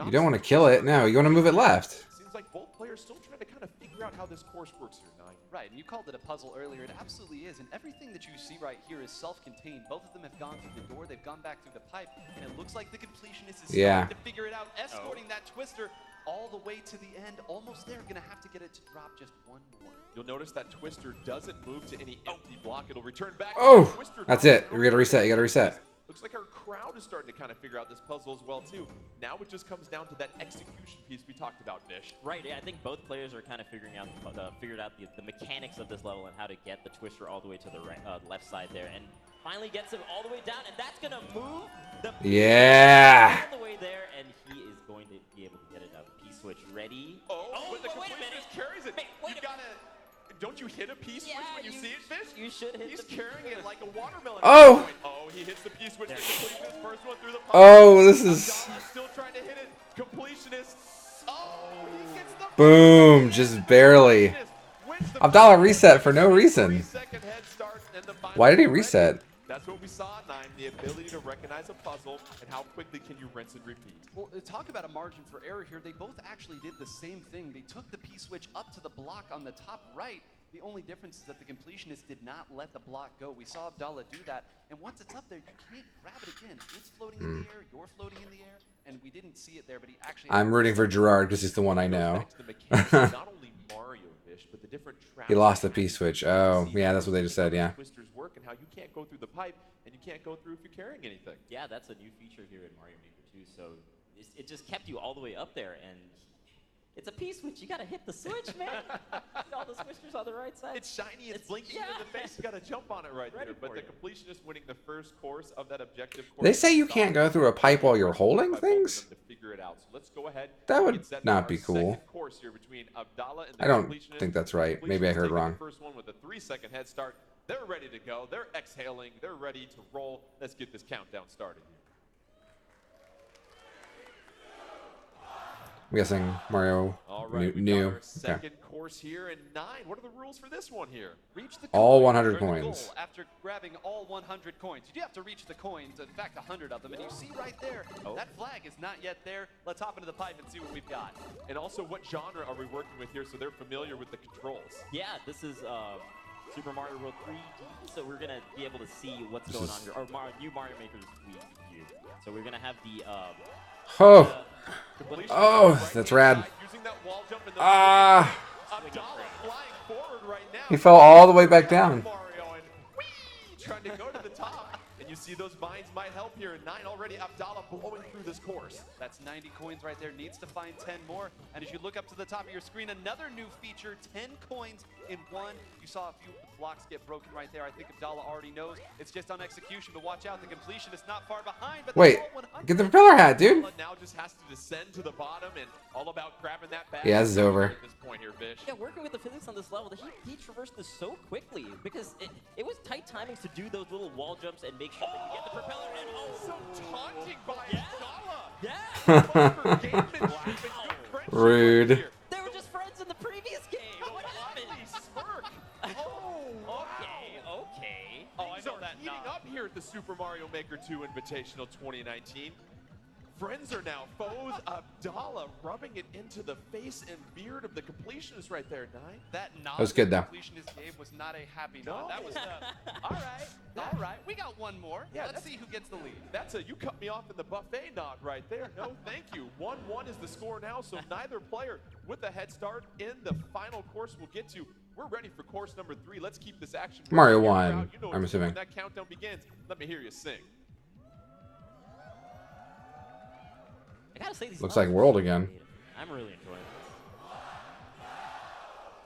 You don't want to kill it. No, you want to move it left. Seems like both players still trying to kind of figure out how this course works here, Nine. Right, and you called it a puzzle earlier. It absolutely is, and everything that you see right here is self-contained. Both of them have gone through the door, they've gone back through the pipe, and it looks like the completionist is Yeah. starting to figure it out, escorting that twister all the way to the end. Almost there, gonna have to get it to drop just one more. You'll notice that twister doesn't move to any empty block. It'll return back. Oh, Twister that's drops it. down. We gotta reset. You gotta reset. Looks like our crowd is starting to kind of figure out this puzzle as well, too. Now it just comes down to that execution piece we talked about, Fish. Right, yeah, I think both players are kind of figuring out figured out the mechanics of this level and how to get the twister all the way to the right, left side there, and finally gets him all the way down, and that's gonna move the Yeah. all the way there, and he is going to be able to get it up. P-switch ready. Oh, but the wait a minute. completionist carries it. Wait you a gotta. Don't you hit a P-switch when you see it, Fish? You should hit He's the carrying it like a watermelon. Oh! At this point. Oh, he hits the P-switch. The completionist first one through the pipe. Oh, this is Abdallah still trying to hit it. Completionist. Oh, he gets the boom, just barely. Completionist wins the Abdallah first reset for no reason. 3-second head start, and the Why did he final reset? That's what we saw at 9, the ability to recognize a puzzle and how quickly can you rinse and repeat. Well, talk about a margin for error here. They both actually did the same thing. They took the P-switch up to the block on the top right. The only difference is that the completionist did not let the block go. We saw Abdallah do that, and once it's up there, you can't grab it again. It's floating in the air, you're floating in the air, and we didn't see it there, but he actually... I'm rooting for Gerard because he's the one I know. Not only Mario Fish, but the different He lost the P-switch. Oh, yeah, that's what they just said, yeah. Twisters work and how you can't go through the pipe and you can't go through if you're carrying anything. Yeah, that's a new feature here in Mario Maker 2, so it just kept you all the way up there, and it's a P-switch. You gotta hit the switch, man. All the switchers on the right side. It's shiny, it's blinking in the face. You gotta jump on it right there. But the completionist winning the first course of that objective course. They say you can't go through a pipe while you're holding things? To figure it out. So let's go ahead. That would get set not for be our cool. second course here between Abdallah and the I don't completionist. think that's right. Maybe I Completionist heard taking wrong. The first one with a 3-second head start. They're ready to go. They're exhaling. They're ready to roll. Let's get this countdown started. I'm guessing Mario All right, we new. got our second course here in 9. What are the rules for this one here? Reach the All coin 100 or the goal coins. after grabbing all 100 coins. You do have to reach the coins, in fact 100 of them, and you see right there, that flag is not yet there. Let's hop into the pipe and see what we've got. And also, what genre are we working with here so they're familiar with the controls? Yeah, this is Super Mario World 3D, so we're gonna be able to see what's going on here. Or new Mario Maker 3D. So we're gonna have the Oh, Completion oh, right that's hand rad. side, using that wall jump in the Ah, Abdallah flying forward right now. he fell all the way back down. Mario and whee, trying to go to the top. And you see those vines might help here. 9 already. Abdallah blowing through this course. That's 90 coins right there. Needs to find 10 more. And as you look up to the top of your screen, another new feature, 10 coins in one. You saw a few blocks get broken right there. I think Abdallah already knows. It's just on execution, but watch out. The completion is not far behind. But Wait, get the propeller hat, dude. Abdallah now just has to descend to the bottom and all about grabbing that back. Yeah, this is over. At this point here, Fish. Yeah, working with the physics on this level, he traversed this so quickly because it was tight timings to do those little wall jumps and make sure that you get the propeller in. Oh, So taunting by Yeah. Abdallah. yeah. Rude. They were just friends in the previous game. What happened? Smirk. Oh, Okay. Oh, I know that. Heating up here at the Super Mario Maker 2 Invitational 2019. Friends are now foes. Abdallah rubbing it into the face and beard of the completionist right there, 9. that nod was good, though. the completionist gave was not a happy nod. No. That was all right. We got one more. Yeah, Let's see who gets the lead. That's a you cut me off in the buffet nod right there. No, thank you. 1-1 is the score now, so neither player with a head start in the final course we'll get to. We're ready for course number 3. Let's keep this action. Mario rolling. 1, You know what I'm to do assuming. when that countdown begins. Let me hear you sing. I gotta say, these Looks levels like are World so again. creative. I'm really enjoying this.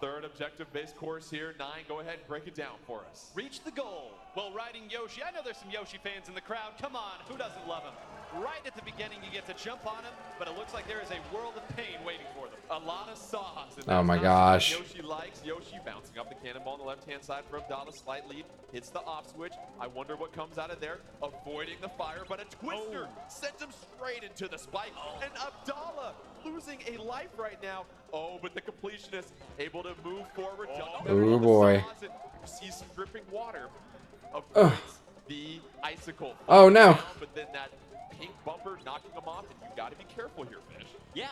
Third objective-based course here. 9, go ahead and break it down for us. Reach the goal while riding Yoshi. I know there's some Yoshi fans in the crowd. Come on, who doesn't love him? Right at the beginning, you get to jump on him, but it looks like there is a world of pain waiting for them. A lot of sauce. And Oh that's my not gosh. something Yoshi likes. Yoshi bouncing up the cannonball on the left-hand side for Abdallah. Slight lead. Hits the off switch. I wonder what comes out of there. Avoiding the fire, but a twister sends him straight into the spike. And Abdallah losing a life right now. Oh, but the completionist able to move forward. Oh, boy. You see some dripping water. Avoids the icicle. Oh, no. Down, but then that pink bumper knocking him off, and you got to be careful here, Fish. Yeah,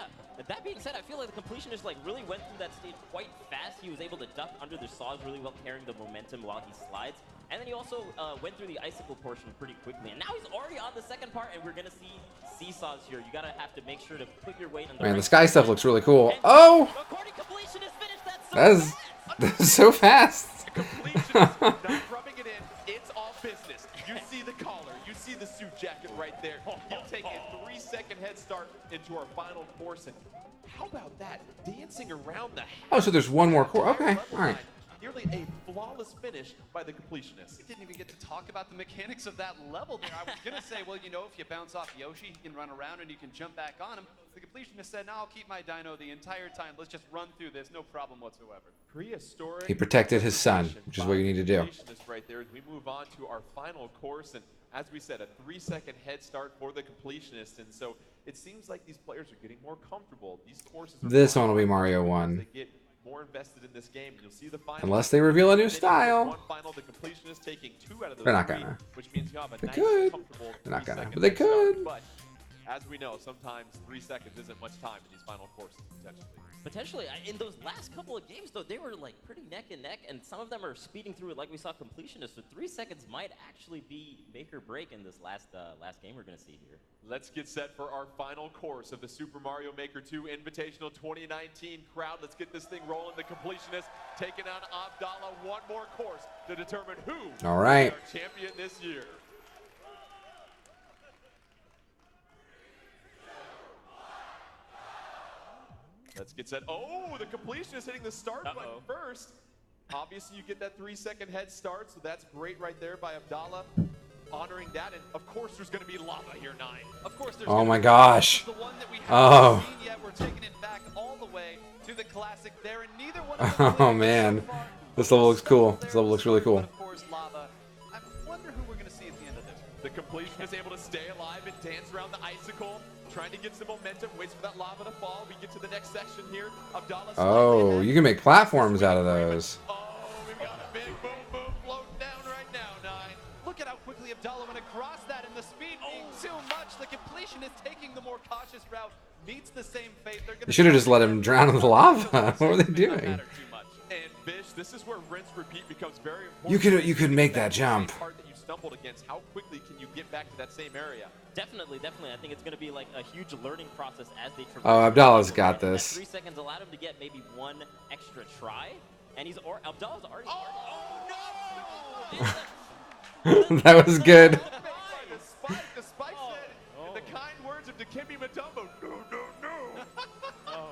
that being said, I feel like the completionist like really went through that stage quite fast. He was able to duck under the saws really well, carrying the momentum while he slides. And then he also went through the icicle portion pretty quickly. And now he's already on the second part, and we're going to see seesaws here. You gotta have to make sure to put your weight on the Man, right the sky stuff side. looks really cool. And Oh! according to completionist, finished that so That is, fast. that is so fast. Completionist, not rubbing it in. It's all business. You see the collar. You see the suit jacket right there. He'll take a 3-second head start into our final course. And how about that? Dancing around the Oh, so there's one more course. Okay, all right. Nearly a flawless finish by the completionist. We didn't even get to talk about the mechanics of that level there. I was going to say, well, you know, if you bounce off Yoshi, he can run around and you can jump back on him. The completionist said, no, I'll keep my dino the entire time. Let's just run through this. No problem whatsoever. Prehistoric. He protected his son, which is what you need to do. Completionist right there as we move on to our final course. And as we said, a 3-second head start for the completionist. And so it seems like these players are getting more comfortable. These courses are This one will be Mario 1. They get more invested in this game. You'll see the final. Unless they reveal a new One style. final, the completionist taking 2 out of those They're not 3, gonna. which means you have a They nice, could. comfortable They're not gonna, 3-second but they head start. could. But as we know, sometimes 3 seconds isn't much time in these final courses, potentially. Potentially, in those last couple of games, though, they were like pretty neck and neck, and some of them are speeding through it like we saw completionist. So 3 seconds might actually be make or break in this last game we're going to see here. Let's get set for our final course of the Super Mario Maker 2 Invitational 2019 crowd. Let's get this thing rolling. The completionist taking on Abdallah. One more course to determine who All right. is our champion this year. Let's get set. Oh, the completionist hitting the start button first. Obviously, you get that 3-second head start, so that's great right there by Abdallah. Honoring that, and of course there's going to be lava here, 9. Of course, there's Oh my gonna be- gosh. The one that we Oh. haven't seen yet. We're taking it back all the way to the classic there, and neither one of them Oh, played man. so far. This level looks cool. There This level looks really but cool. Of course, lava. I wonder who we're going to see at the end of this. The completionist is able to stay alive and dance around the icicle, trying to get some momentum, waits for that lava to fall. We get to the next section here. Abdallah Oh, you can make platforms out of those. Oh, we've got a big boom boom floating down right now, 9. Look at how quickly Abdallah went across that, and the speed being too much. The completionist taking the more cautious route meets the same fate. They're gonna They should have just let him drown in the lava. What were they It doesn't doing? matter too much. And Bish, this is where rinse repeat becomes very important. You could make that jump. Part that you stumbled against. How quickly can you get back to that same area? Definitely. I think it's going to be like a huge learning process as they traverse. Oh, Abdallah's the got level. this. That 3 seconds allowed him to get maybe 1 extra try, and Abdallah's already. That was good. The spike said, in the kind words of Dikembe Mutombo, no, no, no.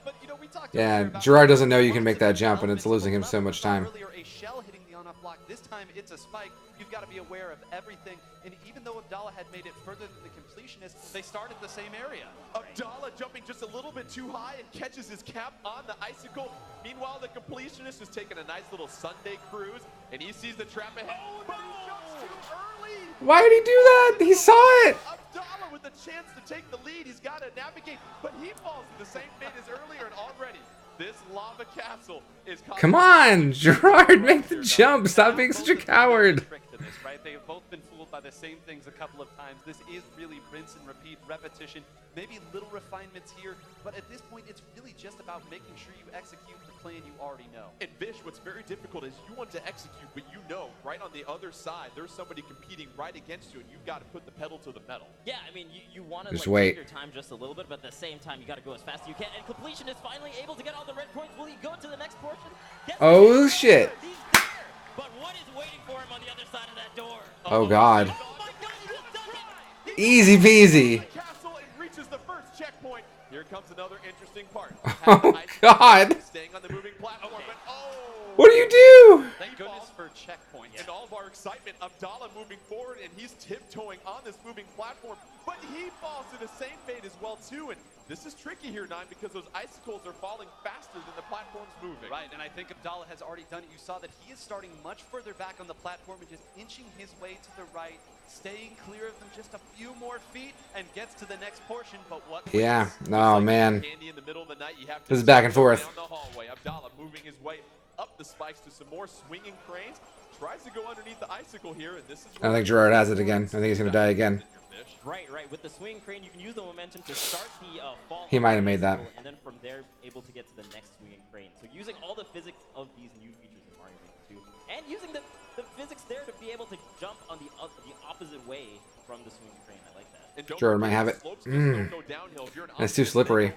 But you know, we talked Yeah, earlier about Gerard doesn't know you can make that jump, and it's losing him so much time. Earlier, a shell hitting the on-off block. This time, it's a spike. You've got to be aware of everything. And even though Abdallah had made it further than the completionist, they started the same area. Abdallah jumping just a little bit too high and catches his cap on the icicle. Meanwhile, the completionist is taking a nice little Sunday cruise, and he sees the trap ahead. But he jumps too early. Why did he do that? He saw it. Abdallah with a chance to take the lead. He's got to navigate, but he falls to the same fate as earlier, and already This lava castle is Come on, Gerard, make the jump. Stop being such a coward. Right? They have both been fooled by the same things a couple of times. This is really rinse and repeat, repetition, maybe little refinements here, but at this point, it's really just about making sure you execute the plan you already know. And Vish, what's very difficult is you want to execute, but you know right on the other side, there's somebody competing right against you, and you've got to put the pedal to the metal. Yeah, I mean, you want to Just like, wait. take your time just a little bit, but at the same time, you got to go as fast as you can. And Completion is finally able to get all the red points. Will he go to the next portion? Gets Oh, shit. He's there. But what is waiting for him on the other side of that door? Oh, God. Oh my God, he just done it! Easy peasy. The castle and reaches the first checkpoint. Here comes another interesting part. Oh, God. Staying on the moving platform, but What do you do? Thank goodness for checkpoints. in all of our excitement, Abdallah moving forward, and he's tiptoeing on this moving platform, but he falls to the same fate as well, too, and this is tricky here, Nine, because those icicles are falling faster than the platform's moving. Right, and I think Abdallah has already done it. You saw that he is starting much further back on the platform and just inching his way to the right, staying clear of them just a few more feet, and gets to the next portion, but what Yeah. waits? Oh, man. Candy in the middle of the night, you have to This is back and forth. down the hallway. Abdallah moving his way up the spikes to some more swinging cranes. Tries to go underneath the icicle here, and this is I think Gerard has it again. I think he's going to die again. Right. With the swing crane, you can use the momentum to start the fall. He might have made that. And then from there, able to get to the next swinging crane. So using all the physics of these new features in Mario Maker 2, and using the physics there to be able to jump on the opposite way from the swinging crane. I like that. Jordan might have it. It's too slippery.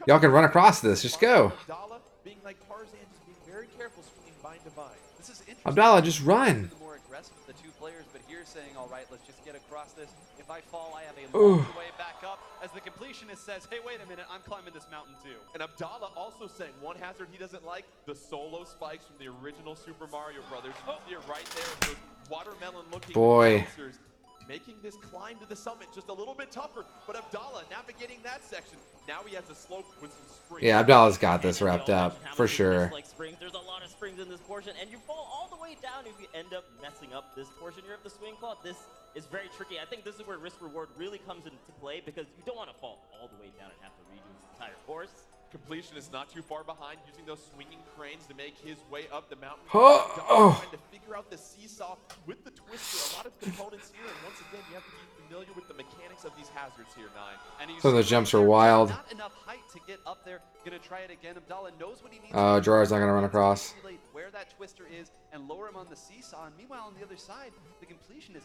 Y'all can run across this. Just go. Abdallah being like Tarzan, just being very careful swinging vine to vine. This is interesting. Abdallah, just run. The more aggressive of the two players, but here saying, all right, let's just get across this. If I fall, I have a long way back up. As the completionist says, hey, wait a minute, I'm climbing this mountain too. And Abdallah also saying one hazard he doesn't like, the solo spikes from the original Super Mario Brothers. You see it right there, those watermelon-looking bouncers, making this climb to the summit just a little bit tougher. But Abdallah navigating that section. Now he has a slope with some springs. Yeah, Abdallah's got this wrapped up for sure. Like springs, there's a lot of springs in this portion, and you fall all the way down if you end up messing up this portion here of the swing claw. This is very tricky. I think this is where risk reward really comes into play, because you don't want to fall all the way down and have to redo this entire course. Completion is not too far behind, using those swinging cranes to make his way up the mountain. Oh. Trying to figure out the seesaw with the twister. A lot of components here, and once again, you have to be familiar with the mechanics of these hazards here, Nine. And you Some of see those jumps right are there, wild. Not enough height to get up there. Gonna try it again. Abdallah knows what he needs. Oh, to do. Gerard's not gonna run across. Manipulate where that twister is and lower him on the seesaw. And meanwhile, on the other side, the completion is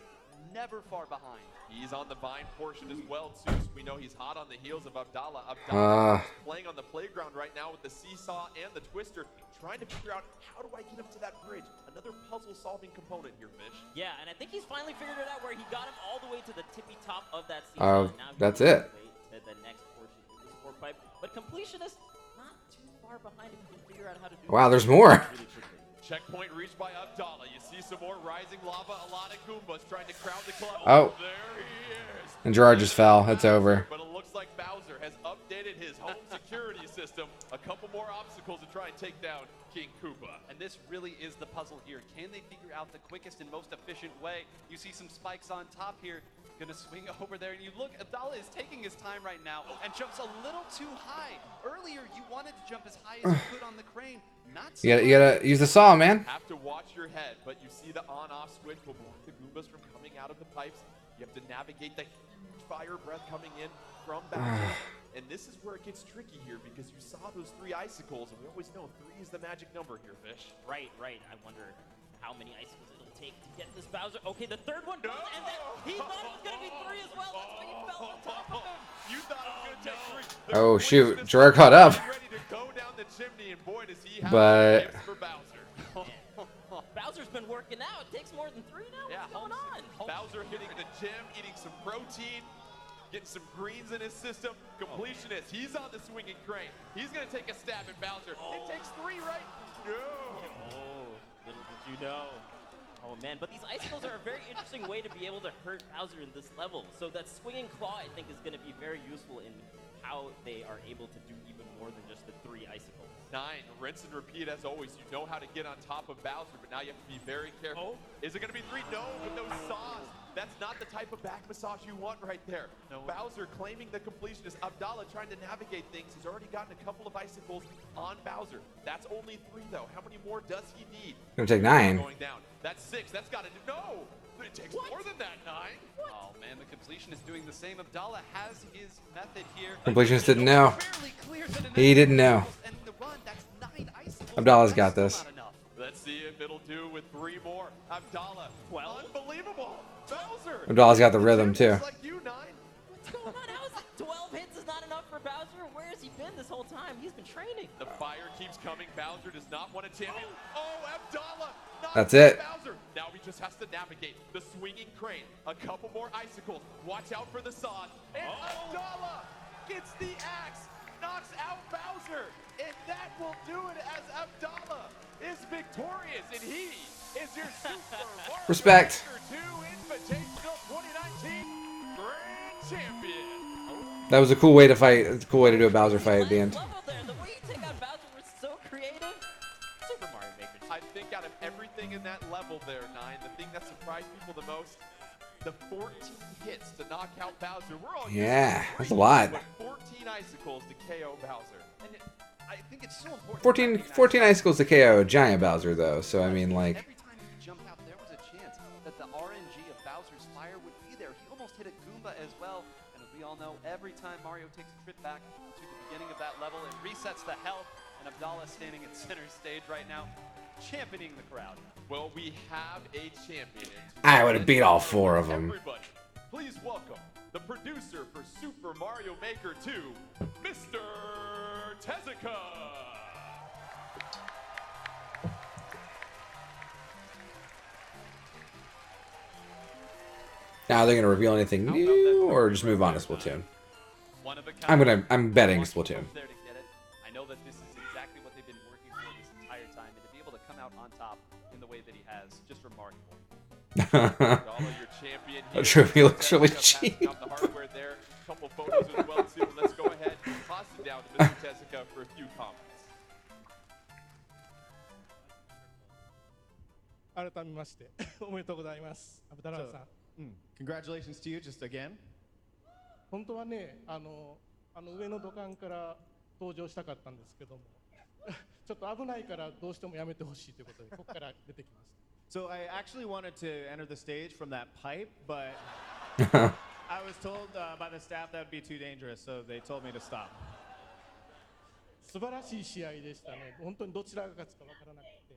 never far behind. He's on the vine portion as well, too. So we know he's hot on the heels of Abdallah. Abdallah is playing on the playground right now with the seesaw and the twister, trying to figure out, how do I get him to that bridge? Another puzzle-solving component here, Fish. Yeah, and I think he's finally figured it out, where he got him all the way to the tippy top of that Oh, seesaw. Now he's that's on it. his way to the next portion of the support pipe. But Completionist, not too far behind if you can figure out how to do Wow, this there's more. really quickly. Checkpoint reached by Abdallah. You see some more rising lava, a lot of Goombas trying to crowd the club. Oh. There he is. And Gerard just fell. It's over. But it looks like Bowser has updated his home security system. A couple more obstacles to try and take down King Koopa. And this really is the puzzle here. Can they figure out the quickest and most efficient way? You see some spikes on top here. Gonna swing over there, and you look, Abdallah is taking his time right now and jumps a little too high. Earlier, you wanted to jump as high as you could on the crane. Not so You gotta use the saw, man. Have to watch your head, but you see the on-off switch will block the Goombas from coming out of the pipes. You have to navigate the huge fire breath coming in from Bowser. And this is where it gets tricky here, because you saw those 3 icicles, and we always know 3 is the magic number here, Fish. Right. I wonder how many icicles it'll take to get this Bowser. Okay, the third one goes, and then he thought it was going to be 3 as well. That's why he fell on top of him. You thought it was going to take 3. Oh, shoot. Gerard caught up. Ready to go down the chimney, and boy, does he have But- gifts for Bowser. Bowser's been working out. It takes more than 3 now. Yeah, What's going on? Bowser hitting the gym, eating some protein, getting some greens in his system. Completionist, he's on the swinging crane. He's going to take a stab at Bowser. It takes 3, right? No. Oh, little did you know. Oh man, but these icicles are a very interesting way to be able to hurt Bowser in this level. So that swinging claw, I think, is going to be very useful in how they are able to do even more than just the 3 icicles. 9, rinse and repeat as always. You know how to get on top of Bowser, but now you have to be very careful. Is it going to be 3? No, but those saws. That's not the type of back massage you want right there. No. Bowser claiming the completionist. Abdallah trying to navigate things. He's already gotten a couple of icicles on Bowser. That's only 3, though. How many more does he need? Gonna take 9. Going down. That's 6. That's got to do. No! It takes more than that, 9. Oh man, the completionist doing the same. Abdallah has his method here. Completionist didn't know. He didn't know. And the run, that's 9 icicles. Abdallah's That's got still this. not enough. Let's see if it'll do with 3 more. Abdallah. 12. Unbelievable. Bowser. Abdallah's got the rhythm too. Like you, 9. What's going on? How is it 12 hits is not enough for Bowser? Where has he been this whole time? He's been training. The fire keeps coming. Bowser does not want to champion. Oh, Abdallah. That's it. Bowser. Now he just has to navigate the swinging crane. A couple more icicles. Watch out for the sod. And Abdallah gets the axe. Knocks out Bowser. And that will do it as Abdallah is victorious. And he is your Super Mario Respect. Maker 2 Invitational 2019 Grand Champion. That was a cool way to fight. It's a cool way to do a Bowser fight at the end. Level there. The way you take out Bowser was so creative. Super Mario Maker 2. I think out of everything in that level there, 9, the thing that surprised people the most, the 14 hits to knock out Bowser. We're all Yeah, that's a lot. But 14 icicles to KO Bowser. And I think it's so important. 14 icicles to KO Giant Bowser though. So I mean, like, Every time he jumped out, there was a chance that the RNG of Bowser's fire would be there. He almost hit a Goomba as well. And as we all know, every time Mario takes a trip back to the beginning of that level, it resets the health. And Abdallah standing at center stage right now, championing the crowd. Well, we have a champion. I would have beat all 4 of them. Everybody, please welcome the producer for Super Mario Maker 2, Mr. Tezuka. Now they're gonna reveal anything new or just move on to Splatoon. I'm betting Splatoon. There to get it. I know that this is exactly what they've been working for this entire time, and to be able to come out on top in the way that he has, just remarkable. Abdallah, your champion here. That trophy looks really Passing cheap. out the hardware there. Couple photos as well too. Let's go ahead and toss it down to Mr. Tezuka for a few comments. 改めましておめでとうございます。アブダラーさん。Congratulations to you, just again. 本当はね、上の土管から登場したかったんですけども、ちょっと危ないからどうしてもやめてほしいということで、ここから出てきました。So I actually wanted to enter the stage from that pipe, but I was told by the staff that would be too dangerous, so they told me to stop. 素晴らしい試合でしたね。本当にどちらが勝つかわからなくて。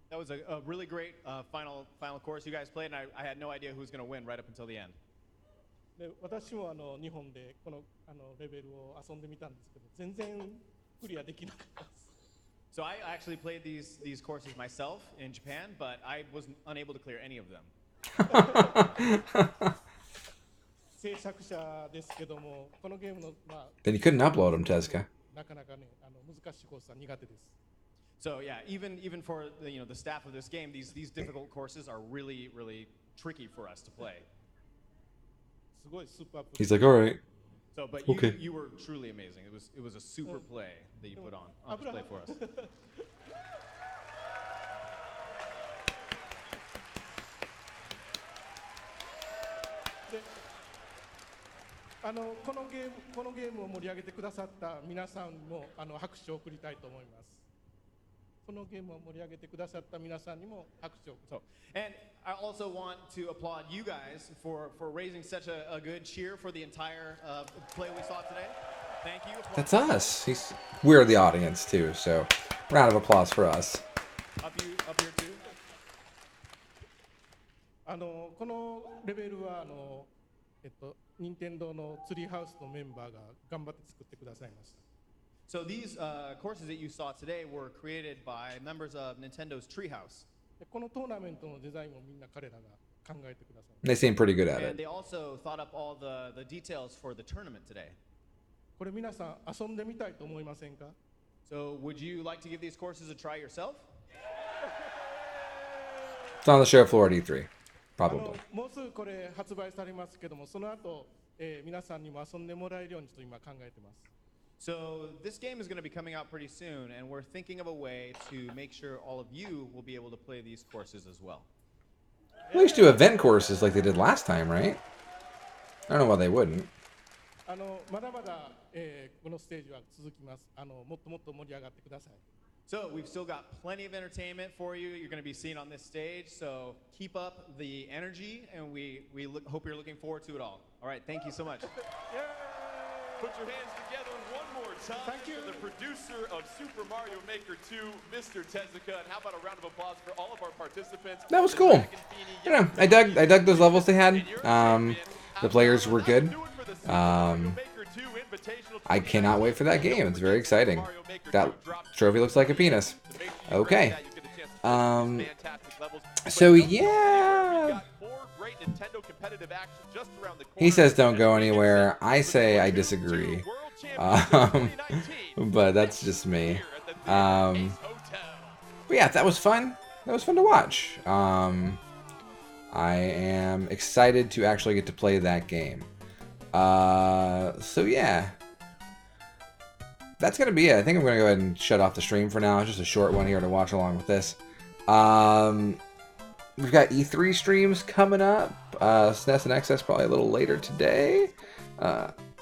That was a really great final course you guys played, and I had no idea who was going to win right up until the end. で私も日本でこのレベルを遊んでみたんですけど、全然クリアできなかったです。So I actually played these courses myself in Japan, but I was unable to clear any of them. 制作者ですけども、このゲームのThen you couldn't upload them, Tezuka. なかなかね難しいコースは苦手です。So yeah, even for the staff of this game, these difficult courses are really tricky for us to play. すごいスーパープレー。 He's like, all right. So, but Okay. you were truly amazing. It was a super play that you put on display for us. でこのゲームを盛り上げてくださった皆さんも拍手を送りたいと思います。このゲームを盛り上げてくださった皆さんにも拍手を。So, and I also want to applaud you guys for raising such a good cheer for the entire play we saw today. Thank you. That's us. We're the audience too, so round of applause for us. Up here too. このレベルは任天堂のツリーハウスのメンバーが頑張って作ってくださいました。So these courses that you saw today were created by members of Nintendo's Treehouse. このトーナメントのデザインもみんな彼らが考えてください。They seem pretty good at And it. they also thought up all the details for the tournament today. これ皆さん遊んでみたいと思いませんか？ So would you like to give these courses a try yourself? It's on the show floor at E3, probably. もうすぐこれ発売されますけども、その後、皆さんにも遊んでもらえるようにと今考えてます。So this game is going to be coming out pretty soon, and we're thinking of a way to make sure all of you will be able to play these courses as well. At least do event courses like they did last time, right? I don't know why they wouldn't. まだまだ、このステージは続きます。もっともっと盛り上がってください。So we've still got plenty of entertainment for you. You're going to be seen on this stage, so keep up the energy, and we hope you're looking forward to it all. All right, thank you so much. Put your hands together one more time for the producer of Super Mario Maker 2, Mr. Tezuka. And how about a round of applause for all of our participants? That was cool. I don't know. I dug those levels they had. The players were good. I cannot wait for that game. It's very exciting. That trophy looks like a penis. Okay. So yeah. He says don't go anywhere. I say I disagree. But that's just me. But yeah, that was fun. That was fun to watch. I am excited to actually get to play that game. So yeah. That's going to be it. I think I'm going to go ahead and shut off the stream for now. It's just a short one here to watch along with this. We've got E3 streams coming up. SNES and XS probably a little later today.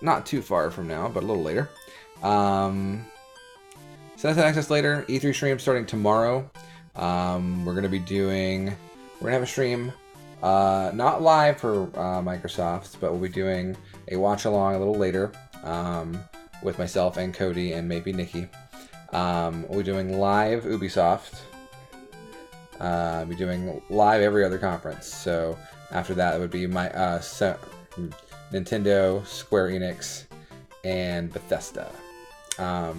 Not too far from now, but a little later. SNES and XS later. E3 stream starting tomorrow. We're going to be doing... We're going to have a stream. Not live for Microsoft, but we'll be doing a watch-along a little later. With myself and Cody and maybe Nikki. We'll be doing live Ubisoft. We'll be doing live every other conference. So after that, it would be my Nintendo, Square Enix, and Bethesda. So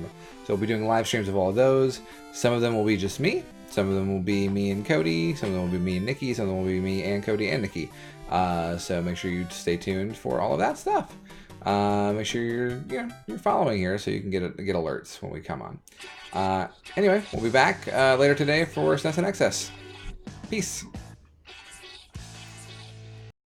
we'll be doing live streams of all of those. Some of them will be just me. Some of them will be me and Cody. Some of them will be me and Nikki. Some of them will be me and Cody and Nikki. So make sure you stay tuned for all of that stuff. Make sure you're following here so you can get alerts when we come on. Anyway, we'll be back later today for SNES and XS. Peace.